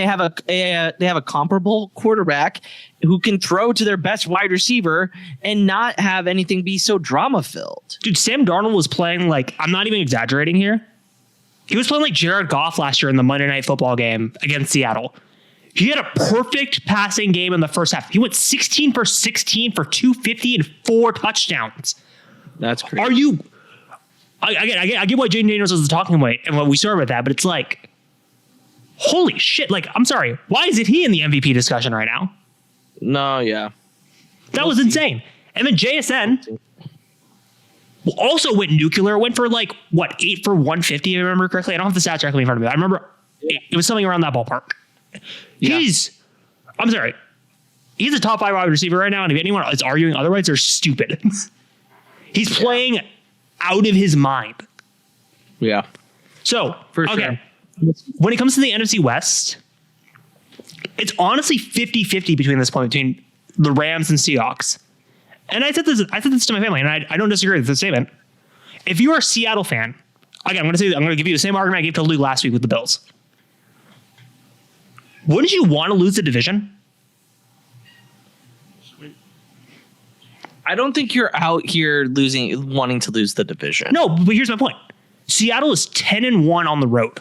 have a comparable quarterback who can throw to their best wide receiver and not have anything be so drama filled. Dude, Sam Darnold was playing like, I'm not even exaggerating here. He was playing like Jared Goff last year in the Monday Night Football game against Seattle. He had a perfect passing game in the first half. He went 16 for 16 for 250 and 4 touchdowns. That's crazy. Are you? I get why Jaden Daniels is the talking point and what we started with that, but it's like, holy shit! Like, I'm sorry, why isn't he in the MVP discussion right now? No, yeah, that was insane. And then JSN also went nuclear. Went for like 8 for 150, if I remember correctly. I don't have the stats directly in front of me. I remember it was something around that ballpark. Yeah. I'm sorry, he's a top 5 wide receiver right now, and if anyone is arguing otherwise, they're stupid. He's playing out of his mind. Yeah. So, okay. When it comes to the NFC West, it's honestly 50-50 between this point, between the Rams and Seahawks. And I said this to my family, and I don't disagree with this statement. If you're a Seattle fan, again, I'm going to give you the same argument I gave to Luke last week with the Bills. Wouldn't you want to lose the division? I don't think you're out here wanting to lose the division. No, but here's my point. Seattle is 10-1 on the road.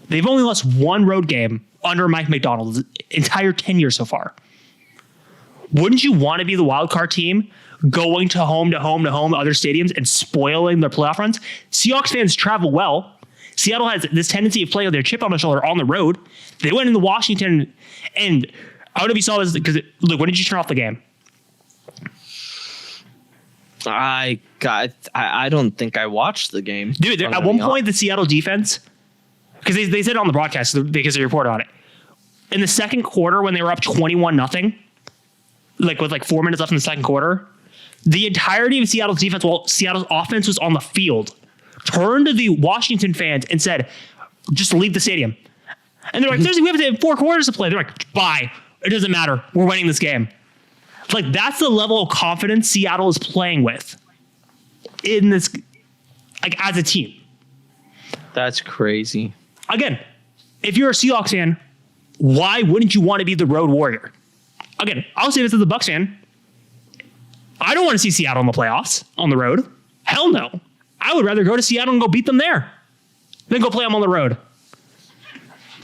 They've only lost one road game under Mike McDonald's entire tenure so far. Wouldn't you want to be the wild card team going to home other stadiums and spoiling their playoff runs? Seahawks fans travel well. Seattle has this tendency of playing with their chip on their shoulder on the road. They went into Washington, and I don't know if you saw this because look, when did you turn off the game? I don't think I watched the game. Dude, at one point, the Seattle defense, because they said it on the broadcast because they reported on it. In the second quarter, when they were up 21-0, like with like 4 minutes left in the second quarter, the entirety of Seattle's defense, while Seattle's offense was on the field, turned to the Washington fans and said, just leave the stadium. And they're like, we have 4 quarters to play. They're like, bye. It doesn't matter. We're winning this game. Like, that's the level of confidence Seattle is playing with in this, like, as a team. That's crazy. Again, if you're a Seahawks fan, why wouldn't you want to be the road warrior? Again, I'll say this as a Bucs fan. I don't want to see Seattle in the playoffs on the road. Hell no. I would rather go to Seattle and go beat them there than go play them on the road.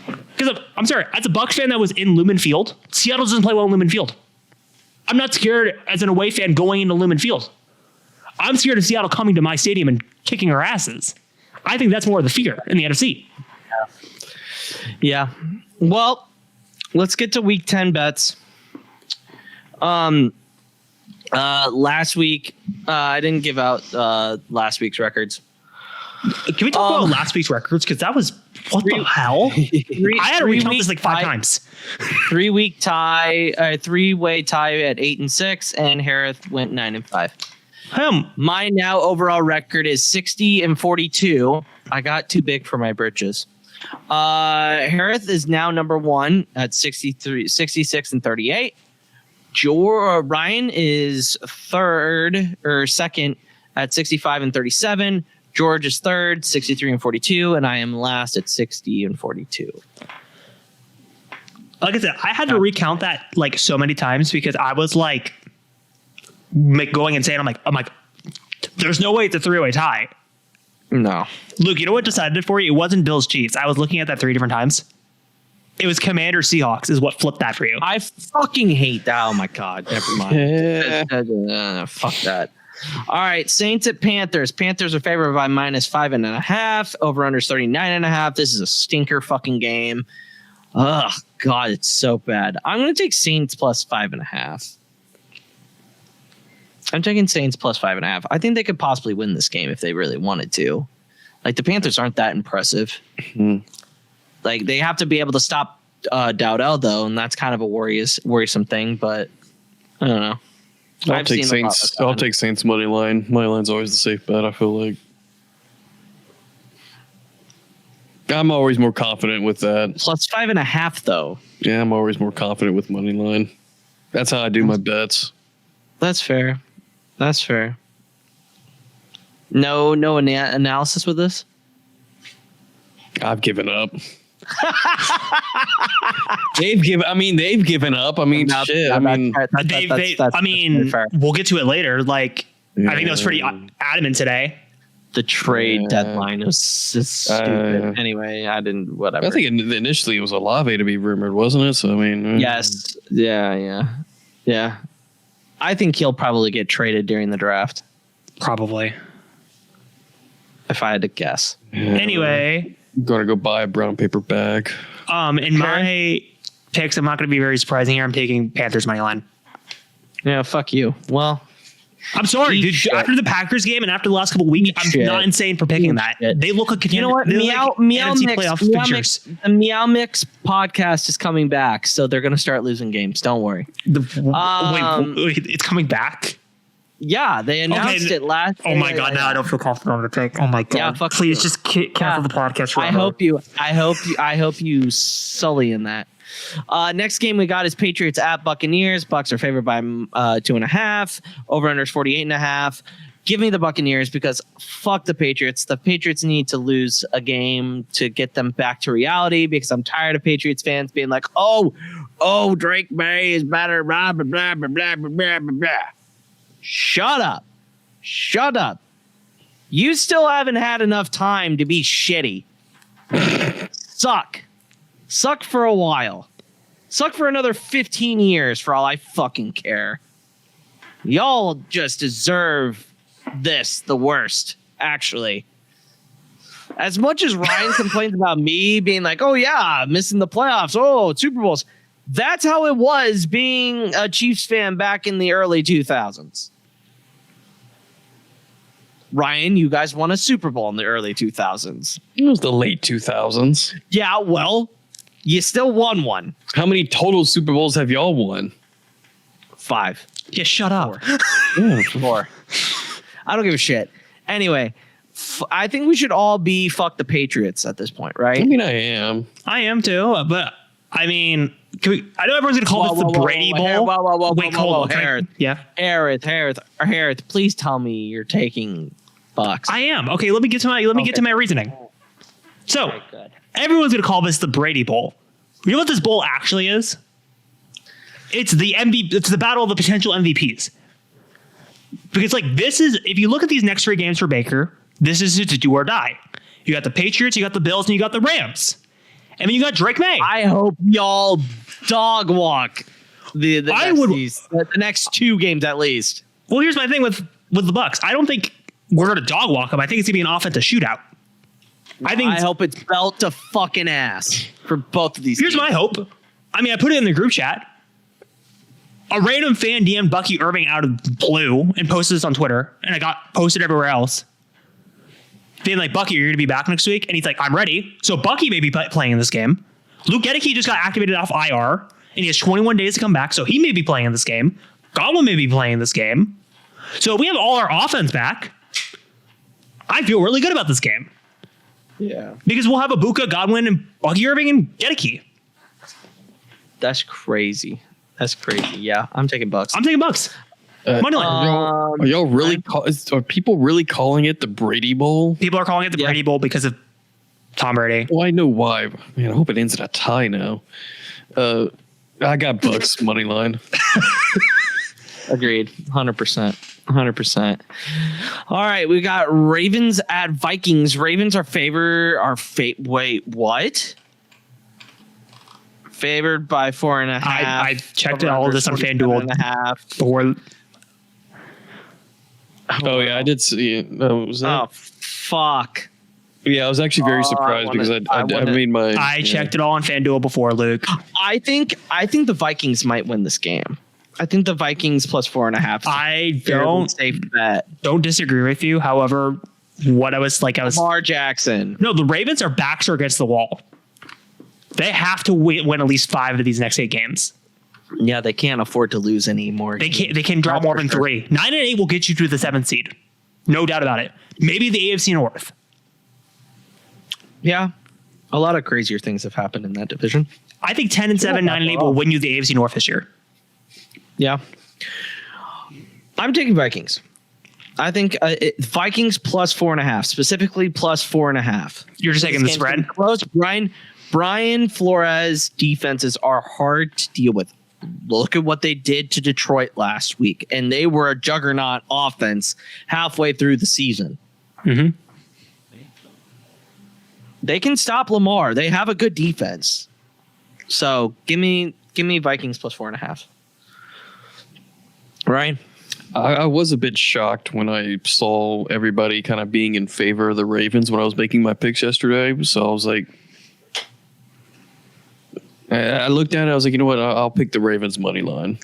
Because I'm sorry, as a Bucs fan that was in Lumen Field, Seattle doesn't play well in Lumen Field. I'm not scared as an away fan going into Lumen Field. I'm scared of Seattle coming to my stadium and kicking our asses. I think that's more of the fear in the NFC. Yeah. Well, let's get to week 10 bets. Last week, I didn't give out last week's records. Can we talk about last week's records? Because that was, what the hell? I had to recount this like 5 times. 3-week tie, 3-way tie at 8-6, and Harris went 9-5. My now overall record is 60-42. I got too big for my britches. Harris is now number 1 at 66-38. Ryan is second at 65-37. George is third, 63-42, and I am last at 60-42. Like I said, I had to recount that like so many times because I was like going insane. I'm like, there's no way it's a 3-way tie. No. Luke, you know what decided it for you? It wasn't Bills Chiefs. I was looking at that 3 different times. It was Commander Seahawks is what flipped that for you. I fucking hate that. Oh my God. Never mind. Fuck that. All right. Saints at Panthers. Panthers are favored by -5.5. Over under 39.5. This is a stinker fucking game. Oh God, it's so bad. I'm going to take Saints plus 5.5. I'm taking Saints plus 5.5. I think they could possibly win this game if they really wanted to. Like the Panthers aren't that impressive. Like they have to be able to stop Dowdle though, and that's kind of a worrisome thing. But I don't know. I'll take Saints. I'll take Saints money line. Money line's always the safe bet. I feel like I'm always more confident with that. Plus 5.5 though. Yeah, I'm always more confident with money line. That's how I do my bets. That's fair. That's fair. No analysis with this. I've given up. They've given up. I mean, shit. We'll get to it later. Like, I think that was pretty adamant today. The trade deadline is stupid. Anyway, whatever. I think initially it was Olave to be rumored, wasn't it? So, I mean. Yes. Yeah. I think he'll probably get traded during the draft. Probably. If I had to guess. Yeah. Anyway. I'm going to go buy a brown paper bag. In my picks, I'm not going to be very surprising here. I'm taking Panthers money line. Yeah, fuck you. Well, I'm sorry, dude. Shit. After the Packers game and after the last couple of weeks, I'm not insane for picking that. They look like you know what? Meow Mix. The Meow Mix podcast is coming back, so they're going to start losing games. Don't worry. Wait, it's coming back. Yeah, they announced it last. Oh my God! Now I don't feel comfortable on the take. Oh my God! Yeah, please just cancel the podcast. I hope you sully in that. Next game we got is Patriots at Buccaneers. Bucks are favored by 2.5. Over under is 48.5. Give me the Buccaneers because fuck the Patriots. The Patriots need to lose a game to get them back to reality because I'm tired of Patriots fans being like, oh, Drake May is better, blah, blah, blah, blah, blah, blah, blah, blah. Shut up. You still haven't had enough time to be shitty. Suck for a while. Suck for another 15 years for all I fucking care. Y'all just deserve this the worst, actually. As much as Ryan complains about me being like, oh yeah, missing the playoffs, oh, Super Bowls. That's how it was being a Chiefs fan back in the early 2000s. Ryan, you guys won a Super Bowl in the early 2000s. It was the late 2000s. Yeah, well, you still won one. How many total Super Bowls have y'all won? 5. Yeah, shut up. 4. I don't give a shit. Anyway, I think we should all be fuck the Patriots at this point, right? I mean, I am. I am too, but I mean, I know everyone's gonna call this the Brady Bowl. Wait, hold on. Harris. Harris, please tell me you're taking Bucks. I am. Okay, let me get to my reasoning. So, Okay, good. everyone's gonna call this the Brady Bowl. You know what this bowl actually is? It's the MVP. It's the battle of the potential MVPs. Because this is, if you look at these next 3 games for Baker, this is to do or die. You got the Patriots, you got the Bills, and you got the Rams. And then you got Drake May. I hope y'all dog walk the next 2 games at least. Well, here's my thing with the Bucks. I don't think we're going to dog walk them. I think it's going to be an offensive shootout. I hope it's belt to fucking ass for both of these Here's teams. my hope. I mean, I put it in the group chat. A random fan DM'd Bucky Irving out of blue and posted this on Twitter, and it got posted everywhere else. Being like, Bucky, you're going to be back next week? And he's like, I'm ready. So Bucky may be playing in this game. Luke Gedeke just got activated off IR, and he has 21 days to come back, so he may be playing in this game. Godwin may be playing in this game. So we have all our offense back. I feel really good about this game. Yeah. Because we'll have Ibuka, Godwin, and Bucky Irving, and Gedeke. That's crazy. Yeah, I'm taking Bucks. I'm taking Bucks. Moneyline. Are y'all really? Are people really calling it the Brady Bowl? People are calling it the Brady Bowl because of Tom Brady. Well, I know why. Man, I hope it ends in a tie now. I got Bucks money line. Agreed. 100%. All right, we got Ravens at Vikings. Ravens are wait, what? Favored by 4.5. I checked all of this on FanDuel before. Oh yeah, I did see it. Was that? Oh fuck. Yeah, I was actually very surprised because I made my. I checked it all on FanDuel before, Luke. I think the Vikings might win this game. I think the Vikings plus 4.5. I safe bet. Don't disagree with you. However, what I was Lamar Jackson. No, the Ravens are backs are against the wall. They have to win at least 5 of these next 8 games. Yeah, they can't afford to lose any more. They can draw more than 3. 9 and 8 will get you to the 7th seed. No doubt about it. Maybe the AFC North. Yeah. A lot of crazier things have happened in that division. I think 10 and 7, 9 and 8 will win you the AFC North this year. Yeah. I'm taking Vikings. I think Vikings plus 4.5, specifically plus 4.5. You're just taking the spread? Close. Brian Flores defenses are hard to deal with. Look at what they did to Detroit last week, and they were a juggernaut offense halfway through the season. Mm-hmm. They can stop Lamar. They have a good defense. So give me Vikings plus 4.5. Ryan? I was a bit shocked when I saw everybody kind of being in favor of the Ravens when I was making my picks yesterday. So I was like, I looked at it. I was like, you know what? I'll pick the Ravens money line.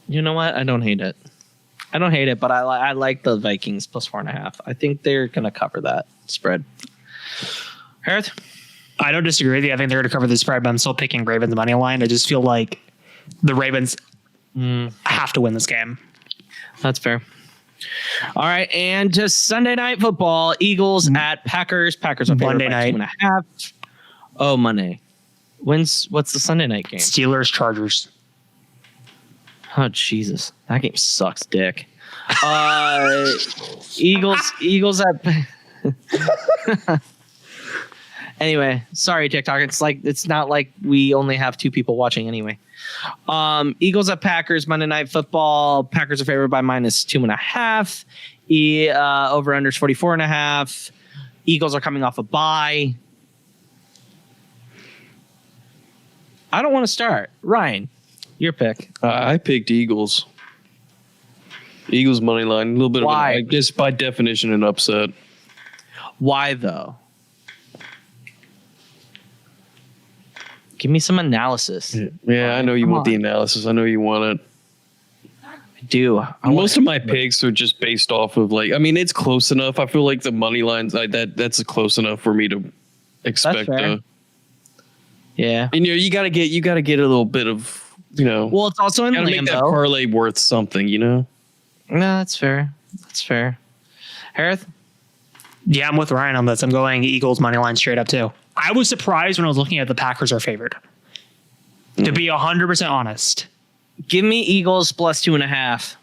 You know what? I don't hate it. But I like the Vikings plus 4.5. I think they're going to cover that spread. Harris? I don't disagree with you. I think they're going to cover the spread, but I'm still picking Ravens money line. I just feel like the Ravens have to win this game. That's fair. All right, and just Sunday night football, Eagles at Packers. Packers are favored Monday by night. 2.5. Oh, Monday. What's the Sunday night game? Steelers, Chargers. Oh, Jesus. That game sucks dick. Eagles at... Anyway, sorry, TikTok. It's not like we only have 2 people watching anyway. Eagles at Packers, Monday Night Football. Packers are favored by -2.5. Over unders 44.5. Eagles are coming off a bye. I don't want to start. Ryan, your pick. I picked Eagles. Eagles money line. A little bit Why? of I guess by definition an upset. Why though? Give me some analysis. Yeah, I know you want the analysis. I know you want it. I do. Most of my picks are just based off of it's close enough. I feel like the money lines that's close enough for me to expect. Yeah. And you gotta get a little bit of Well, it's also in gotta Lambeau. make that parlay worth something. No, that's fair. Harith? Yeah, I'm with Ryan on this. I'm going Eagles money line straight up too. I was surprised when I was looking at the Packers are favored. To be 100% honest. Give me Eagles +2.5.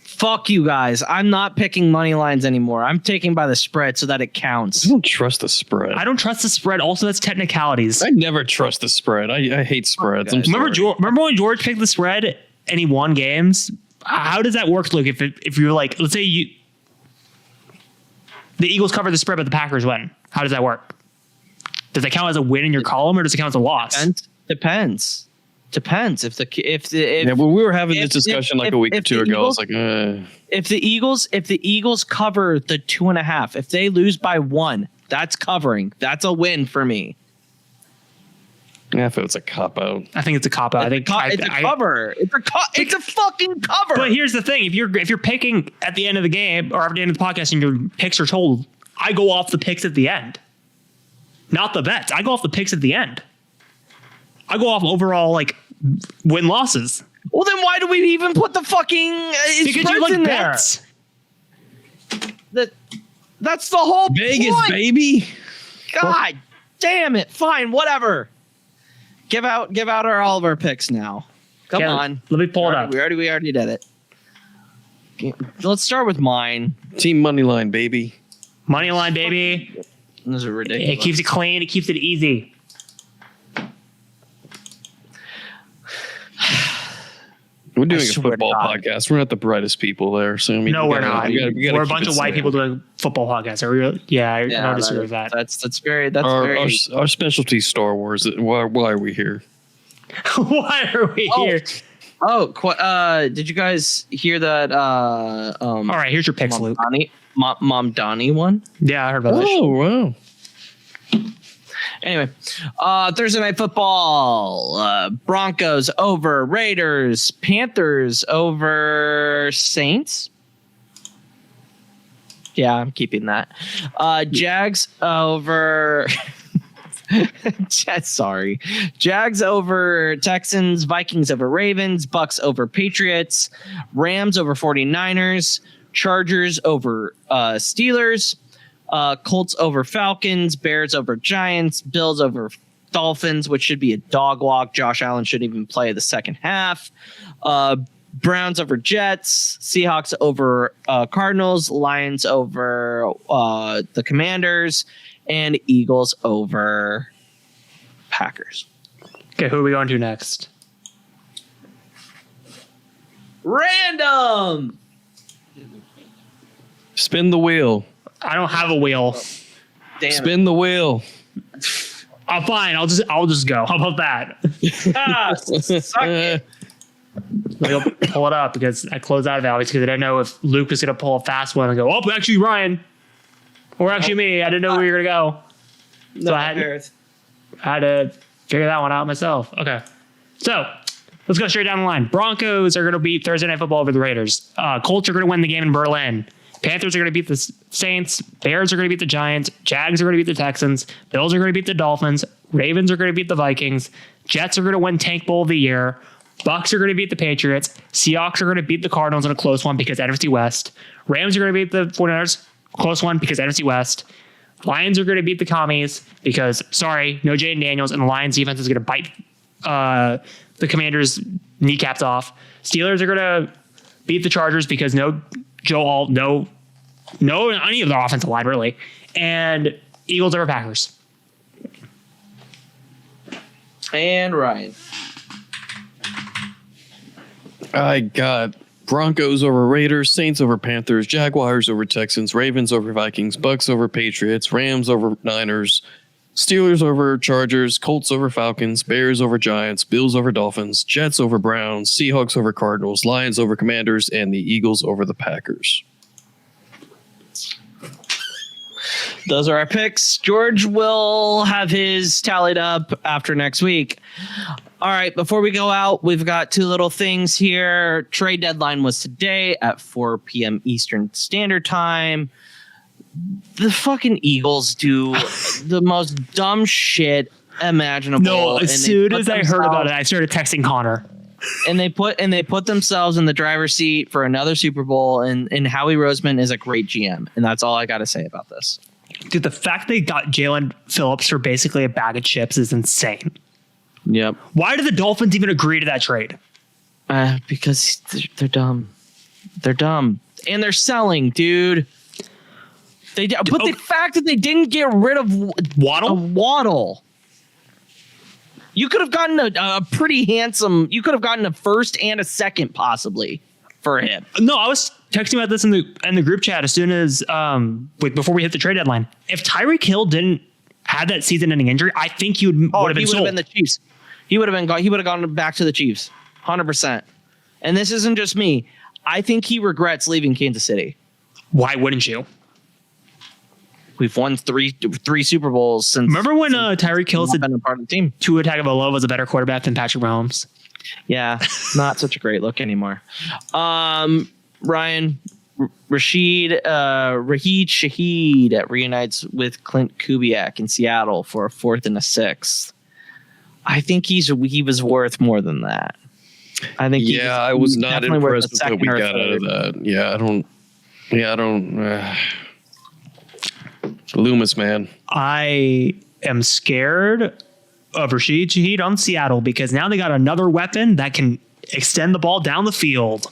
Fuck you guys. I'm not picking money lines anymore. I'm taking by the spread so that it counts. I don't trust the spread. I don't trust the spread. Also, that's technicalities. I never trust the spread. I hate spreads. Remember when George picked the spread and he won games? How does that work, Luke? If you're like, let's say the Eagles cover the spread, but the Packers win. How does that work? Does that count as a win in your column, or does it count as a loss? Depends. Yeah, well, we were having this discussion a week or 2 ago. I was like, if the Eagles cover the 2.5, if they lose by 1, that's covering. That's a win for me. Yeah, if it's a cop out. I think it's a cop out. It's a cover. It's a fucking cover. But here's the thing: if you're picking at the end of the game or at the end of the podcast, and your picks are told, I go off the picks at the end, not the bets. I go off the picks at the end. I go off overall win losses. Well, then why do we even put the fucking because you like bets. That's the whole Vegas, point. baby. God damn it! Fine, whatever. Give out all of our picks now. Come on. Let me pull it up. We already did it. Okay, let's start with mine. Team money line, baby. Money line, baby. Those are ridiculous. It keeps it clean. It keeps it easy. We're doing a football podcast. We're not the brightest people there. So no, we're not. We're a bunch of white people doing football podcasts. Are we really? Yeah, I don't disagree with that. That's very. Our specialty Star Wars. Why are we here? Why are we here? Did you guys hear that? All right, here's your picks, Luke. Mom Donnie one. Yeah, I heard about that. Oh wow. Anyway, Thursday Night Football, Broncos over Raiders, Panthers over Saints. Yeah, I'm keeping that. Jags over... Sorry. Jags over Texans, Vikings over Ravens, Bucks over Patriots, Rams over 49ers, Chargers over Steelers, Colts over Falcons, Bears over Giants, Bills over Dolphins, which should be a dog walk. Josh Allen shouldn't even play the second half. Browns over Jets, Seahawks over Cardinals, Lions over the Commanders, and Eagles over Packers. Okay, who are we going to next? Random. Spin the wheel. I don't have a wheel. Damn Spin the wheel. I'm fine. I'll just go. How about that? suck it. Let me pull it up because I closed out of it because I didn't know if Luke was going to pull a fast one and go, oh, actually Ryan. Or actually me. I didn't know where you were going to go. So I had to figure that one out myself. Okay. So let's go straight down the line. Broncos are going to beat Thursday Night Football over the Raiders. Colts are going to win the game in Berlin. Panthers are going to beat the Saints. Bears are going to beat the Giants. Jags are going to beat the Texans. Bills are going to beat the Dolphins. Ravens are going to beat the Vikings. Jets are going to win Tank Bowl of the year. Bucks are going to beat the Patriots. Seahawks are going to beat the Cardinals in a close one because NFC West. Rams are going to beat the 49ers. Close one because NFC West. Lions are going to beat the Commies because, sorry, no Jaden Daniels, and the Lions defense is going to bite the Commanders' kneecaps off. Steelers are going to beat the Chargers because no Joe Alt, no any of their offensive line, really. And Eagles over Packers. And Ryan. I got Broncos over Raiders, Saints over Panthers, Jaguars over Texans, Ravens over Vikings, Bucks over Patriots, Rams over Niners, Steelers over Chargers, Colts over Falcons, Bears over Giants, Bills over Dolphins, Jets over Browns, Seahawks over Cardinals, Lions over Commanders, and the Eagles over the Packers. Those are our picks. George will have his tallied up after next week. All right, before we go out, we've got two little things here. Trade deadline was today at 4 p.m. Eastern Standard Time. The fucking Eagles do the most dumb shit imaginable. No, as soon as I heard about it, I started texting Connor. And they put themselves in the driver's seat for another Super Bowl, and Howie Roseman is a great GM, and that's all I got to say about this. Dude, the fact they got Jalen Phillips for basically a bag of chips is insane. Yep. Why did the Dolphins even agree to that trade? Because they're dumb. They're dumb, and they're selling, dude. The fact that they didn't get rid of Waddle. You could have gotten a pretty handsome. You could have gotten a first and a second possibly for him. No, I was texting about this in the group chat as soon as before we hit the trade deadline. If Tyreek Hill didn't have that season-ending injury, I think he would have been sold. He would have been the Chiefs. He would have gone back to the Chiefs, 100%. And this isn't just me. I think he regrets leaving Kansas City. Why wouldn't you? We've won three Super Bowls since. Remember when Tyreek Hill said been a part of the team? Tua Tagovailoa was a better quarterback than Patrick Mahomes? Yeah, not such a great look anymore. Ryan, Shaheed reunites with Clint Kubiak in Seattle for a 4th and a 6th. I think he was worth more than that. I think. Yeah, I was not impressed with what we got out of that. Yeah, I don't. Loomis, man. I am scared of Rashid Shaheed on Seattle because now they got another weapon that can extend the ball down the field.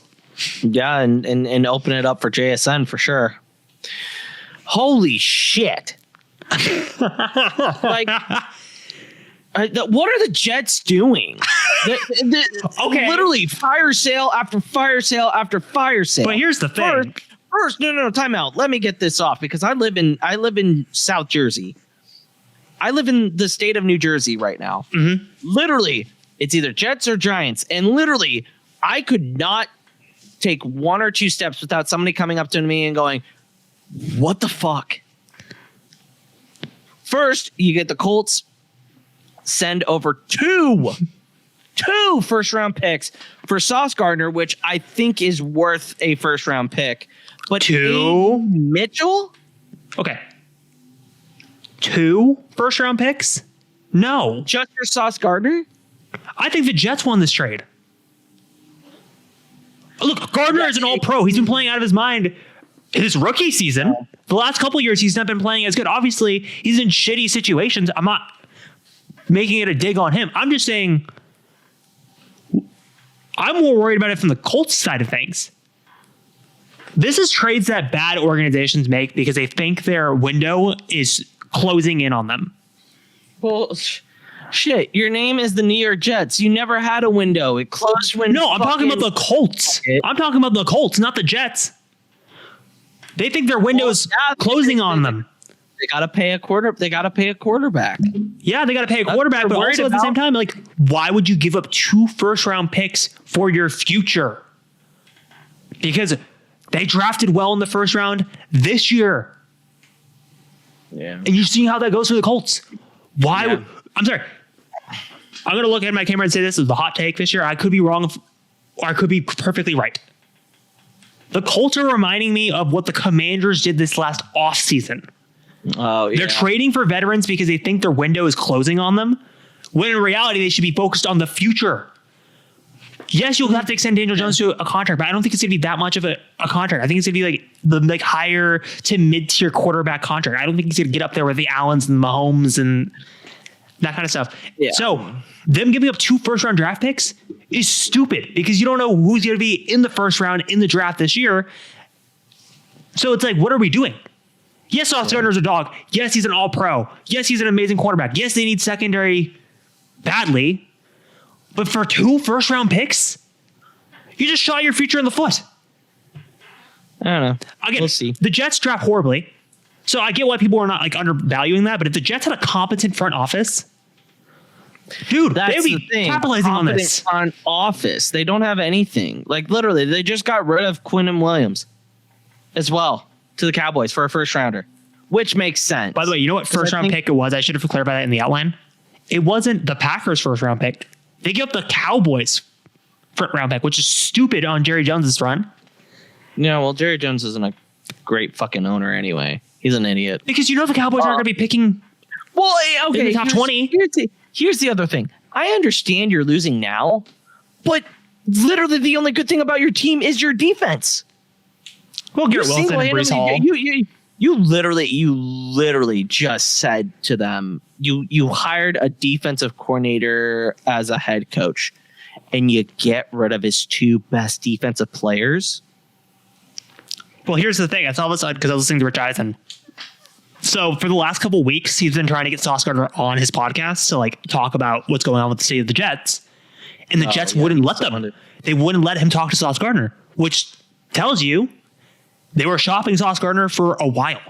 Yeah, and open it up for JSN for sure. Holy shit. Like, what are the Jets doing? Okay. Literally fire sale after fire sale after fire sale. But here's the thing. First, no, time out. Let me get this off because I live in South Jersey. I live in the state of New Jersey right now. Mm-hmm. Literally, it's either Jets or Giants. And literally, I could not take one or two steps without somebody coming up to me and going, what the fuck? First, you get the Colts send over two first-round picks for Sauce Gardner, which I think is worth a first-round pick. But two Mitchell? Okay. 2 first-round picks? No. Just for Sauce Gardner? I think the Jets won this trade. Look, Gardner is an all-pro. He's been playing out of his mind in his rookie season. The last couple of years, he's not been playing as good. Obviously, he's in shitty situations. I'm not making it a dig on him. I'm just saying I'm more worried about it from the Colts side of things. This is trades that bad organizations make because they think their window is closing in on them. Well, shit, your name is the New York Jets. You never had a window. It closed when... No, I'm talking about the Colts. I'm talking about the Colts, not the Jets. They think their window is closing on them. They got to pay a quarterback. Yeah, they got to pay a quarterback, but also at the same time, like, why would you give up 2 first-round picks for your future? Because they drafted well in the first round this year. Yeah. And you see how that goes for the Colts. Why? Yeah. I'm sorry. I'm going to look at my camera and say this is the hot take this year. I could be wrong, or I could be perfectly right. The Colts are reminding me of what the Commanders did this last offseason. Oh, yeah. They're trading for veterans because they think their window is closing on them, when in reality, they should be focused on the future. Yes, you'll have to extend Daniel Jones to a contract, but I don't think it's going to be that much of a contract. I think it's going to be like the higher to mid-tier quarterback contract. I don't think he's going to get up there with the Allens and Mahomes and that kind of stuff. Yeah. So them giving up 2 first-round draft picks is stupid because you don't know who's going to be in the first round in the draft this year. So it's like, what are we doing? Yes, Sauce Gardner's a dog. Yes, he's an all-pro. Yes, he's an amazing quarterback. Yes, they need secondary badly. But for 2 first-round picks, you just shot your future in the foot. I don't know. Again, we'll see. The Jets draft horribly. So I get why people are not like undervaluing that. But if the Jets had a competent front office, dude, they'd be capitalizing on this. Front office. They don't have anything. Like literally, they just got rid of Quinnen Williams as well to the Cowboys for a first-rounder, which makes sense. By the way, you know what first-round pick it was? I should have clarified that in the outline. It wasn't the Packers' first-round pick. They give up the Cowboys' first-round pick, which is stupid on Jerry Jones' front. Yeah, well, Jerry Jones isn't a great fucking owner anyway. He's an idiot. Because you know the Cowboys aren't going to be picking in the top 20. Here's the other thing. I understand you're losing now, but literally the only good thing about your team is your defense. Well, Garrett Wilson and Breece Hall. You literally just said to them, you hired a defensive coordinator as a head coach, and you get rid of his 2 best defensive players. Well, here's the thing. I saw this because I was listening to Rich Eisen. So for the last couple of weeks, he's been trying to get Sauce Gardner on his podcast to like talk about what's going on with the state of the Jets, and the Jets wouldn't let them. They wouldn't let him talk to Sauce Gardner, which tells you they were shopping Sauce Gardner for a while.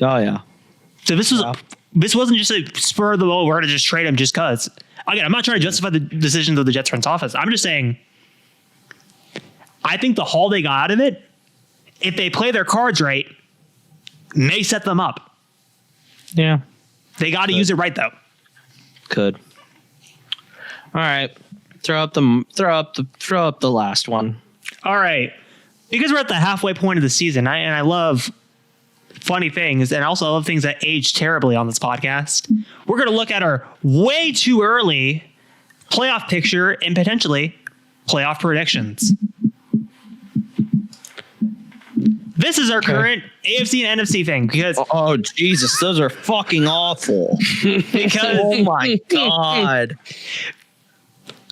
Oh yeah. So this wasn't just a spur of the moment. We're going to just trade him just because. Again, I'm not trying to justify the decisions of the Jets front office. I'm just saying, I think the haul they got out of it, if they play their cards right, may set them up. Yeah. They got to use it right though. Could. All right. Throw up the last one. All right. Because we're at the halfway point of the season, and I love funny things, and also I love things that age terribly on this podcast. We're going to look at our way too early playoff picture and potentially playoff predictions. This is our current AFC and NFC thing because oh Jesus, those are fucking awful. Because oh my God.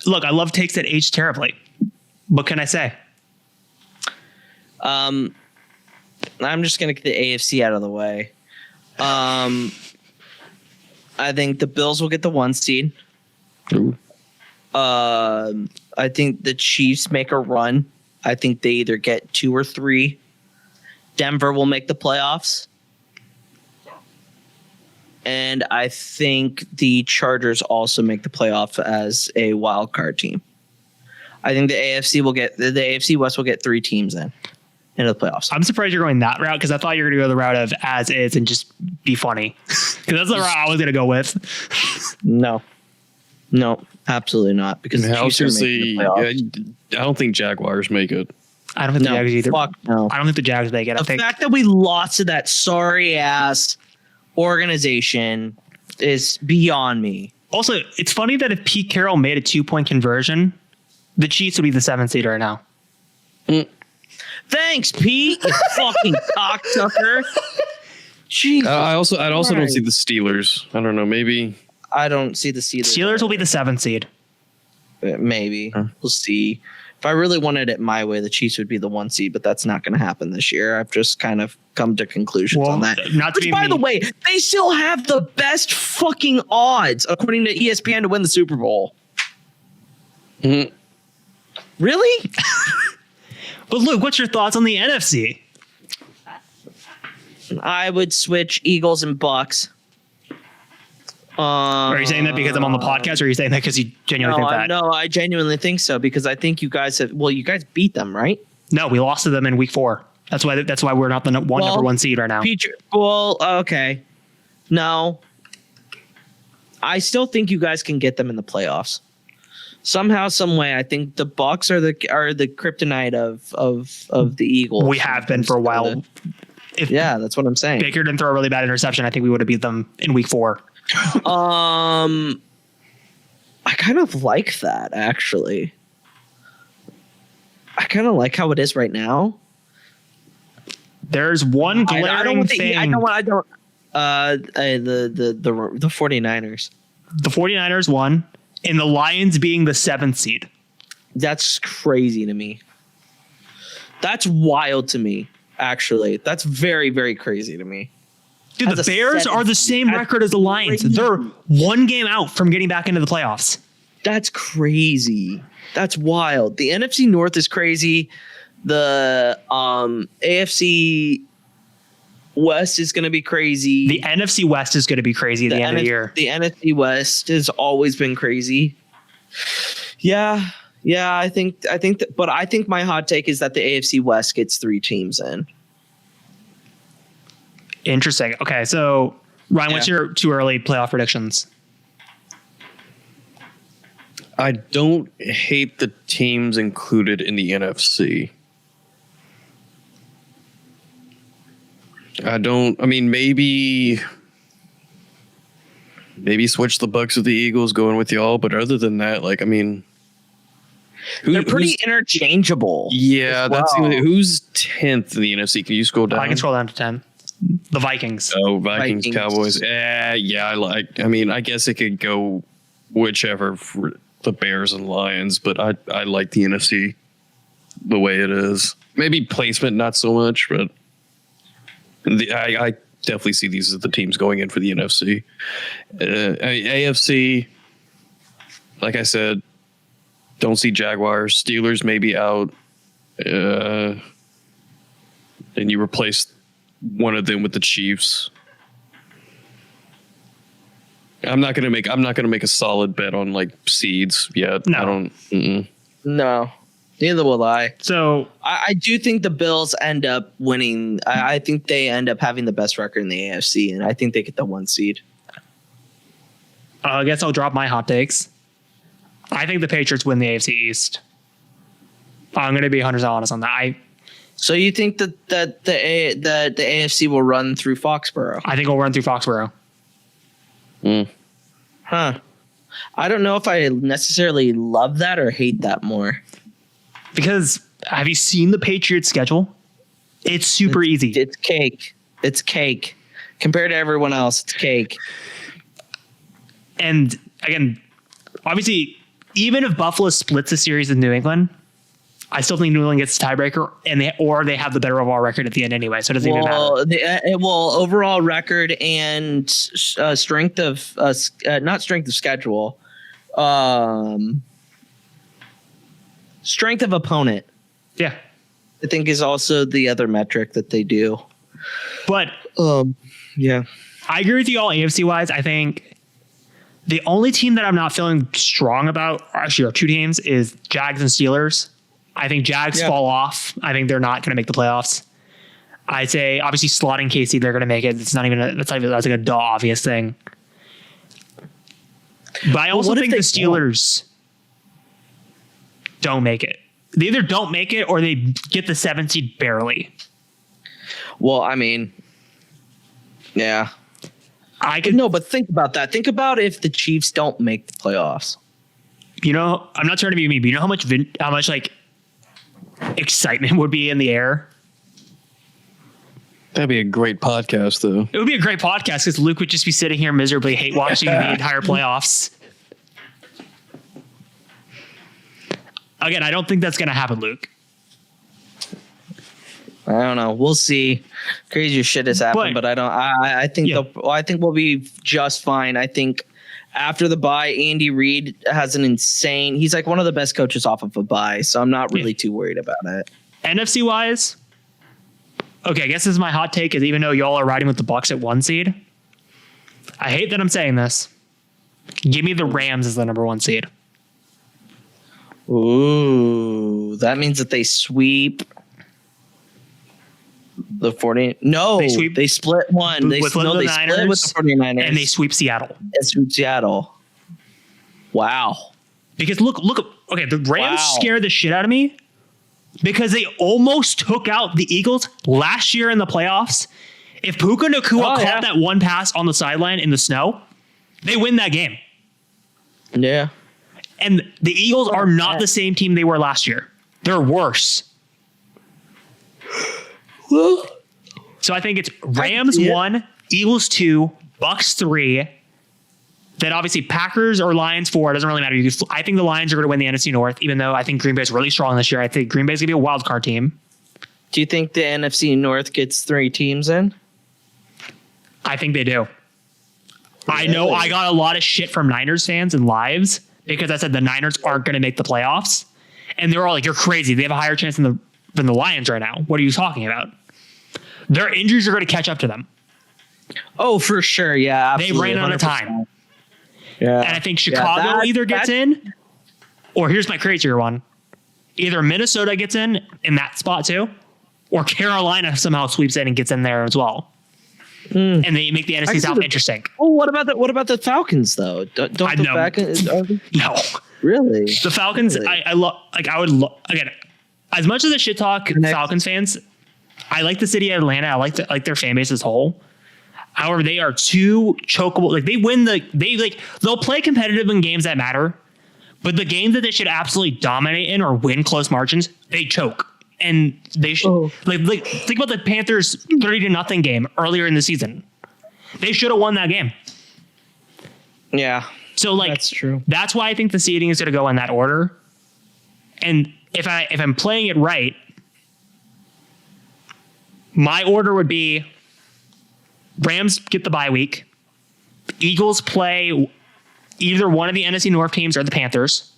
Look, I love takes that age terribly. What can I say? I'm just gonna get the AFC out of the way. I think the Bills will get the 1 seed. I think the Chiefs make a run. I think they either get 2 or 3. Denver will make the playoffs. And I think the Chargers also make the playoff as a wild card team. I think the AFC West will get 3 teams into the playoffs. I'm surprised you're going that route because I thought you were going to go the route of as is and just be funny. Because that's the route I was going to go with. No, absolutely not. Because the Chiefs are making the playoffs. I don't think Jaguars make it. I don't think the Jags either. Fuck no. I don't think the Jags make it. The fact that we lost to that sorry ass organization is beyond me. Also, it's funny that if Pete Carroll made a 2-point conversion, the Chiefs would be the 7th seed right now. Thanks, Pete. You fucking cocksucker. Jesus. I also don't see the Steelers. I don't know. Maybe I don't see the Steelers. Steelers will be the 7th seed. Maybe we'll see. If I really wanted it my way, the Chiefs would be the 1 seed, but that's not going to happen this year. I've just kind of come to conclusions on that. Which, by the way, they still have the best fucking odds, according to ESPN, to win the Super Bowl. Mm-hmm. Really? But Luke, what's your thoughts on the NFC? I would switch Eagles and Bucks. Are you saying that because I'm on the podcast, or are you saying that because you genuinely think that? No, I genuinely think so because I think you guys you guys beat them, right? No, we lost to them in week 4. That's why we're not the number 1 seed right now. Okay. No. I still think you guys can get them in the playoffs. Somehow, some way, I think the Bucks are the kryptonite of the Eagles. We have been for a while. That's what I'm saying. Baker didn't throw a really bad interception, I think we would have beat them in week 4. I kind of like that, actually. I kind of like how it is right now. There's one glaring thing. I don't. The 49ers. The 49ers won, and the Lions being the 7th seed. That's crazy to me. That's wild to me, actually. That's very, very crazy to me. Dude, the Bears are the same record as the Lions. Crazy. They're one game out from getting back into the playoffs. That's crazy. That's wild. The NFC North is crazy. The AFC West is going to be crazy. The NFC West is going to be crazy at the end of the year. The NFC West has always been crazy. Yeah, I think but I think my hot take is that the AFC West gets 3 teams in. Interesting. Okay, so Ryan, what's your too early playoff predictions? I don't hate the teams included in the NFC. I mean, maybe switch the Bucks with the Eagles going with y'all, but other than that, like, I mean, they're pretty interchangeable. Yeah, who's 10th in the NFC? Can you scroll down? I can scroll down to 10. The Vikings. Oh, Vikings. Cowboys. Yeah, I mean, I guess it could go whichever for the Bears and Lions, but I like the NFC the way it is. Maybe placement, not so much, but I definitely see these as the teams going in for the NFC. AFC, like I said, don't see Jaguars. Steelers may be out. And you replace one of them with the Chiefs. I'm not gonna make a solid bet on like seeds yet. No. I don't. No, neither will I. So I do think the Bills end up winning. I think they end up having the best record in the AFC, and I think they get the 1 seed. I guess I'll drop my hot takes. I think the Patriots win the AFC East. I'm going to be 100% honest on that. So you think that the AFC will run through Foxborough? I think it'll run through Foxborough. Huh. I don't know if I necessarily love that or hate that more. Because have you seen the Patriots schedule? It's super easy. It's cake. It's cake. Compared to everyone else, it's cake. And again, obviously, even if Buffalo splits the series with New England, I still think New England gets the tiebreaker, and they have the better overall record at the end anyway, so it doesn't even matter. Overall record and strength of not strength of schedule, strength of opponent. Yeah, I think is also the other metric that they do. But yeah, I agree with you all AFC wise. I think the only team that I'm not feeling strong about, actually, are 2 teams, is Jags and Steelers. I think Jags fall off. I think they're not going to make the playoffs. I'd say obviously slotting KC, they're going to make it. That's like a duh obvious thing. But I also think the Steelers don't make it. They either don't make it or they get the 7th seed barely. Well, I mean, yeah. But think about that. Think about if the Chiefs don't make the playoffs. You know, I'm not trying to be mean, but you know how much like excitement would be in the air? That'd be a great podcast, though. It would be a great podcast because Luke would just be sitting here miserably hate watching the entire playoffs. Again, I don't think that's going to happen, Luke. I don't know. We'll see. Crazy shit has happened, but I don't. I think I think we'll be just fine. I think after the bye, Andy Reid has an insane. He's like one of the best coaches off of a bye, so I'm not really too worried about it. NFC wise, okay. I guess this is my hot take. Is even though y'all are riding with the Bucs at 1 seed, I hate that I'm saying this. Give me the Rams as the number 1 seed. Ooh, that means that they sweep the 40. No, they split one. They split with the 49ers. And they sweep Seattle. Wow. Because look. Okay, the Rams scared the shit out of me because they almost took out the Eagles last year in the playoffs. If Puka Nacua caught that one pass on the sideline in the snow, they win that game. Yeah. And the Eagles are not the same team they were last year. They're worse. So I think it's Rams 1, Eagles 2, Bucks 3. Then obviously Packers or Lions 4. It doesn't really matter. I think the Lions are going to win the NFC North, even though I think Green Bay is really strong this year. I think Green Bay is going to be a wild card team. Do you think the NFC North gets 3 teams in? I think they do. Really? I know I got a lot of shit from Niners fans and lives because I said the Niners aren't going to make the playoffs. And they're all like, you're crazy. They have a higher chance than the Lions right now. What are you talking about? Their injuries are going to catch up to them. Oh, for sure. Yeah, They absolutely. ran out of time. Yeah. And I think Chicago either gets in, or here's my crazier one. Either Minnesota gets in that spot too, or Carolina somehow sweeps in and gets in there as well. And they make the NFC South interesting. Oh, what about the Falcons though? Don't the Falcons? No. Really? The Falcons, really? I love. Like I would again, as much as the shit talk Falcons fans, I like the city of Atlanta. I like their fan base as a whole. However, they are too chokeable. Like they'll play competitive in games that matter, but the games that they should absolutely dominate in or win close margins, they choke. And they should like think about the Panthers 30-0 game earlier in the season. They should have won that game. Yeah. So that's true. That's why I think the seeding is going to go in that order. And if I'm playing it right, my order would be Rams get the bye week. Eagles play either one of the NFC North teams or the Panthers.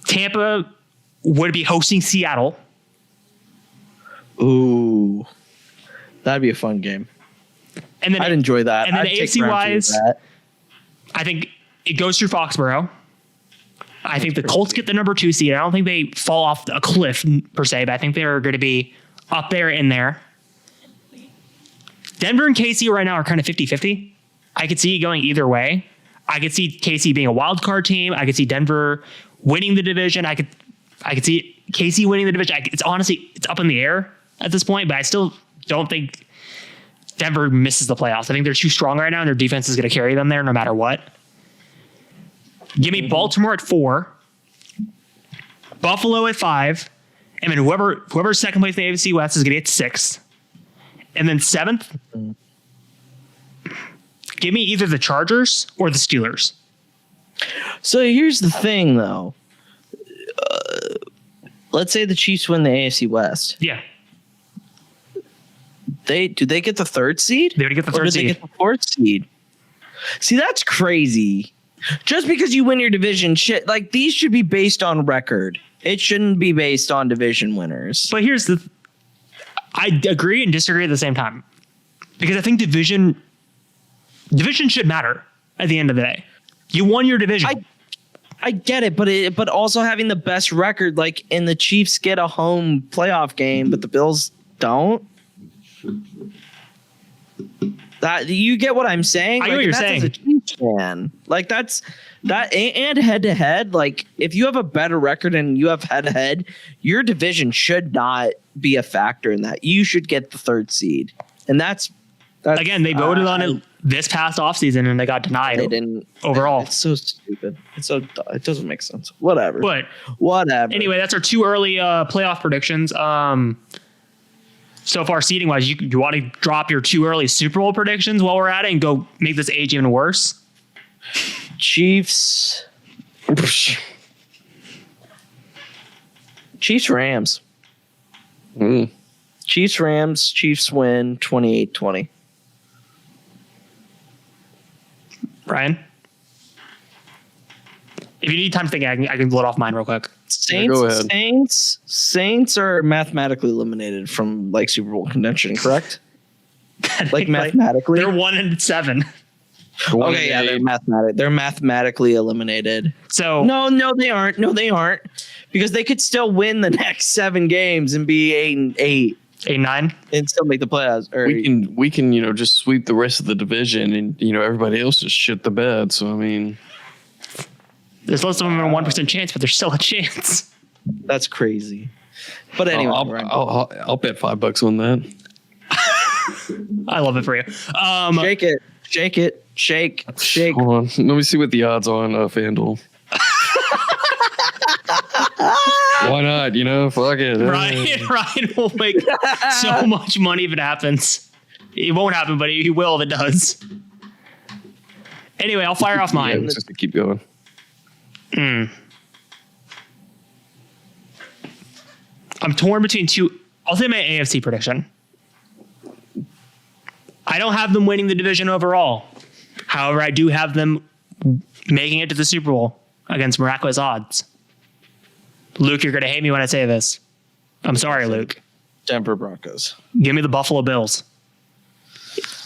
Tampa would be hosting Seattle. Ooh, that'd be a fun game. And then I'd enjoy that. And then AFC wise, I think it goes through Foxborough. I think the Colts get the number 2 seed. I don't think they fall off a cliff per se, but I think they're going to be up there in there. Denver and KC right now are kind of 50-50. I could see it going either way. I could see KC being a wild card team. I could see Denver winning the division. I could see KC winning the division. It's honestly up in the air at this point, but I still don't think Denver misses the playoffs. I think they're too strong right now, and their defense is going to carry them there no matter what. Give me Baltimore at 4, Buffalo at 5, and then whoever's second place in the AFC West is going to get 6. And then 7th, give me either the Chargers or the Steelers. So here's the thing, though. Let's say the Chiefs win the AFC West. Yeah. Do they get the 3rd seed? They would get the 3rd seed. They get the 4th seed? See, that's crazy. Just because you win your division, shit, like these should be based on record. It shouldn't be based on division winners. But I agree and disagree at the same time, because I think division should matter at the end of the day. You won your division. I get it, but also having the best record, like, and the Chiefs get a home playoff game, but the Bills don't. That you get what I'm saying? I get what you're saying. As a Chiefs fan, like that and head to head, like if you have a better record and you have head to head, your division should not be a factor in that. You should get the 3rd seed, and that's again they voted on it this past offseason and they got denied. They didn't overall. It's so stupid. It doesn't make sense. Whatever. But whatever. Anyway, that's our 2 early playoff predictions. So far, seeding wise, you want to drop your 2 early Super Bowl predictions while we're at it and go make this age even worse? Chiefs, Rams. Chiefs, Rams. Chiefs win 28-20. Ryan? If you need time to think, I can blow it off mine real quick. Saints are mathematically eliminated from like Super Bowl contention, correct? Like mathematically, they're 1-7. Okay, yeah, they're mathematically eliminated. So no, they aren't. No, they aren't, because they could still win the next 7 games and be 8-8. 8-9 and still make the playoffs. Or we can just sweep the rest of the division, and everybody else just shit the bed. So I mean, there's less of them than a 1% chance, but there's still a chance. That's crazy. But anyway, I'll bet $5 on that. I love it for you. Shake. Hold on, let me see what the odds are on FanDuel. Why not? Fuck it. Ryan will make so much money if it happens. It won't happen, but he will if it does. Anyway, I'll fire off mine. Just to keep going. I'm torn between two. I'll say my AFC prediction. I don't have them winning the division overall. However, I do have them making it to the Super Bowl against miraculous odds. Luke, you're going to hate me when I say this. I'm sorry, Luke. Denver Broncos. Give me the Buffalo Bills.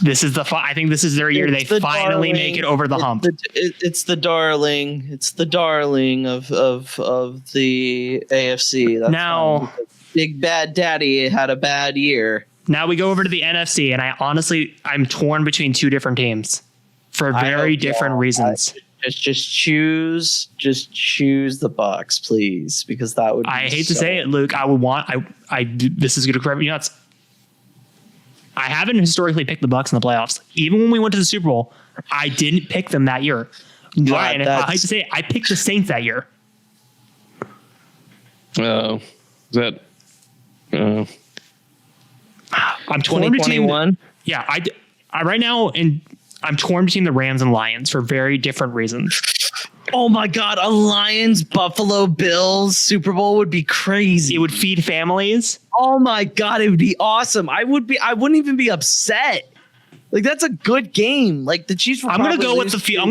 This is I think this is their year. They finally make it over the hump. It's the darling. It's the darling of the AFC. That's now, Big Bad Daddy had a bad year. Now we go over to the NFC, and I'm torn between two different teams for very different reasons. Just choose the Bucks, please, because that would. I hate to say it, Luke. I would want. This is going to correct me nuts. I haven't historically picked the Bucks in the playoffs. Even when we went to the Super Bowl, I didn't pick them that year. Ryan, I hate to say it, I picked the Saints that year. Is that? I'm torn between. Yeah, I right now, and I'm torn between the Rams and Lions for very different reasons. Oh my God, a Lions Buffalo Bills Super Bowl would be crazy. It would feed families. Oh my God, it would be awesome. I wouldn't even be upset. Like, that's a good game. Like, the Chiefs. I'm gonna go with the feel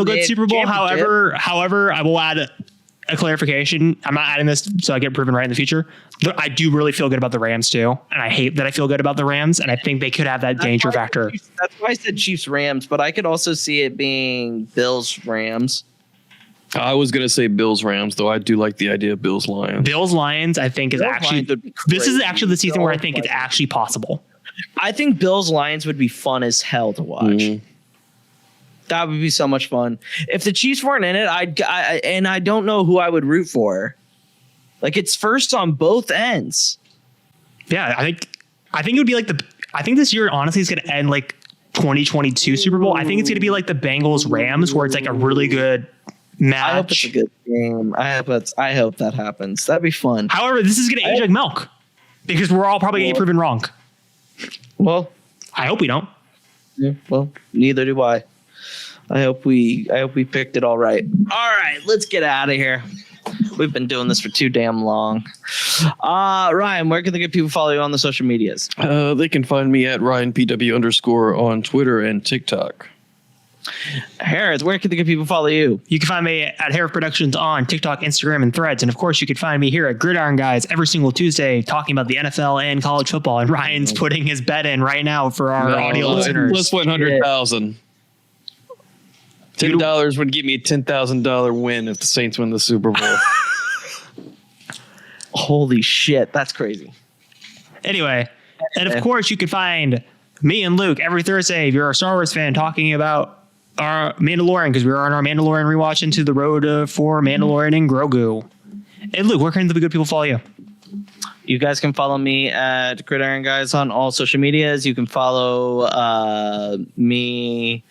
good Super Bowl. However, I will add a clarification. I'm not adding this so I get proven right in the future. I do really feel good about the Rams too, and I hate that I feel good about the Rams, and I think they could have that danger factor. That's why I said Chiefs Rams, but I could also see it being Bills Rams. I was gonna say Bills Rams, though. I do like the idea of Bills Lions. Bills Lions, I think is actually this is actually the season where I think it's actually possible. I think Bills Lions would be fun as hell to watch. Mm-hmm. That would be so much fun. If the Chiefs weren't in it, I don't know who I would root for. Like, it's first on both ends. Yeah, I think it would be like I think this year honestly is going to end like 2022 Super Bowl. I think it's going to be like the Bengals Rams, where it's like a really good match. I hope it's a good game. I hope that happens. That'd be fun. However, this is going to age like milk because we're all probably going to get proven wrong. Well, I hope we don't. Yeah, well, neither do I. I hope we picked it all right. All right, let's get out of here. We've been doing this for too damn long. Ryan, where can the good people follow you on the social medias? They can find me at RyanPW_ on Twitter and TikTok. Harris, where can the good people follow you? You can find me at Harris Productions on TikTok, Instagram, and Threads. And of course, you can find me here at Gridiron Guys every single Tuesday talking about the NFL and college football. And Ryan's putting his bet in right now for our audio listeners. Let's win $100,000. $10 would give me a $10,000 win if the Saints win the Super Bowl. Holy shit, that's crazy. Anyway, and of course, you can find me and Luke every Thursday if you're a Star Wars fan talking about our Mandalorian, because we were on our Mandalorian rewatch into the road for Mandalorian and Grogu. And Luke, where can the good people follow you? You guys can follow me at Gridiron Guys on all social medias. You can follow me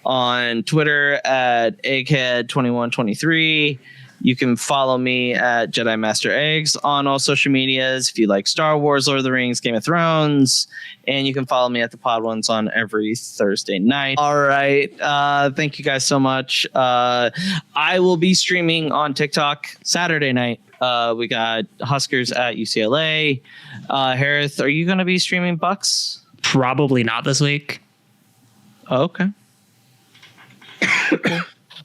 on Twitter at egghead2123. You can follow me at Jedi Master Eggs on all social medias if you like Star Wars, Lord of the Rings, Game of Thrones. And you can follow me at the Pod Ones on every Thursday night. All right. Thank you guys so much. I will be streaming on TikTok Saturday night. We got Huskers at UCLA. Harris, are you going to be streaming Bucks? Probably not this week. Oh, okay.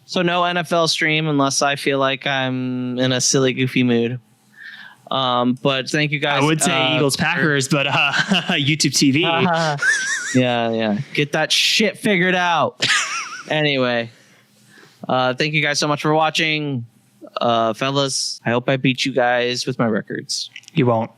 So no NFL stream unless I feel like I'm in a silly, goofy mood. But thank you guys. I would say Eagles Packers, but YouTube TV. Yeah. Get that shit figured out. Anyway, thank you guys so much for watching. Fellas, I hope I beat you guys with my records. You won't.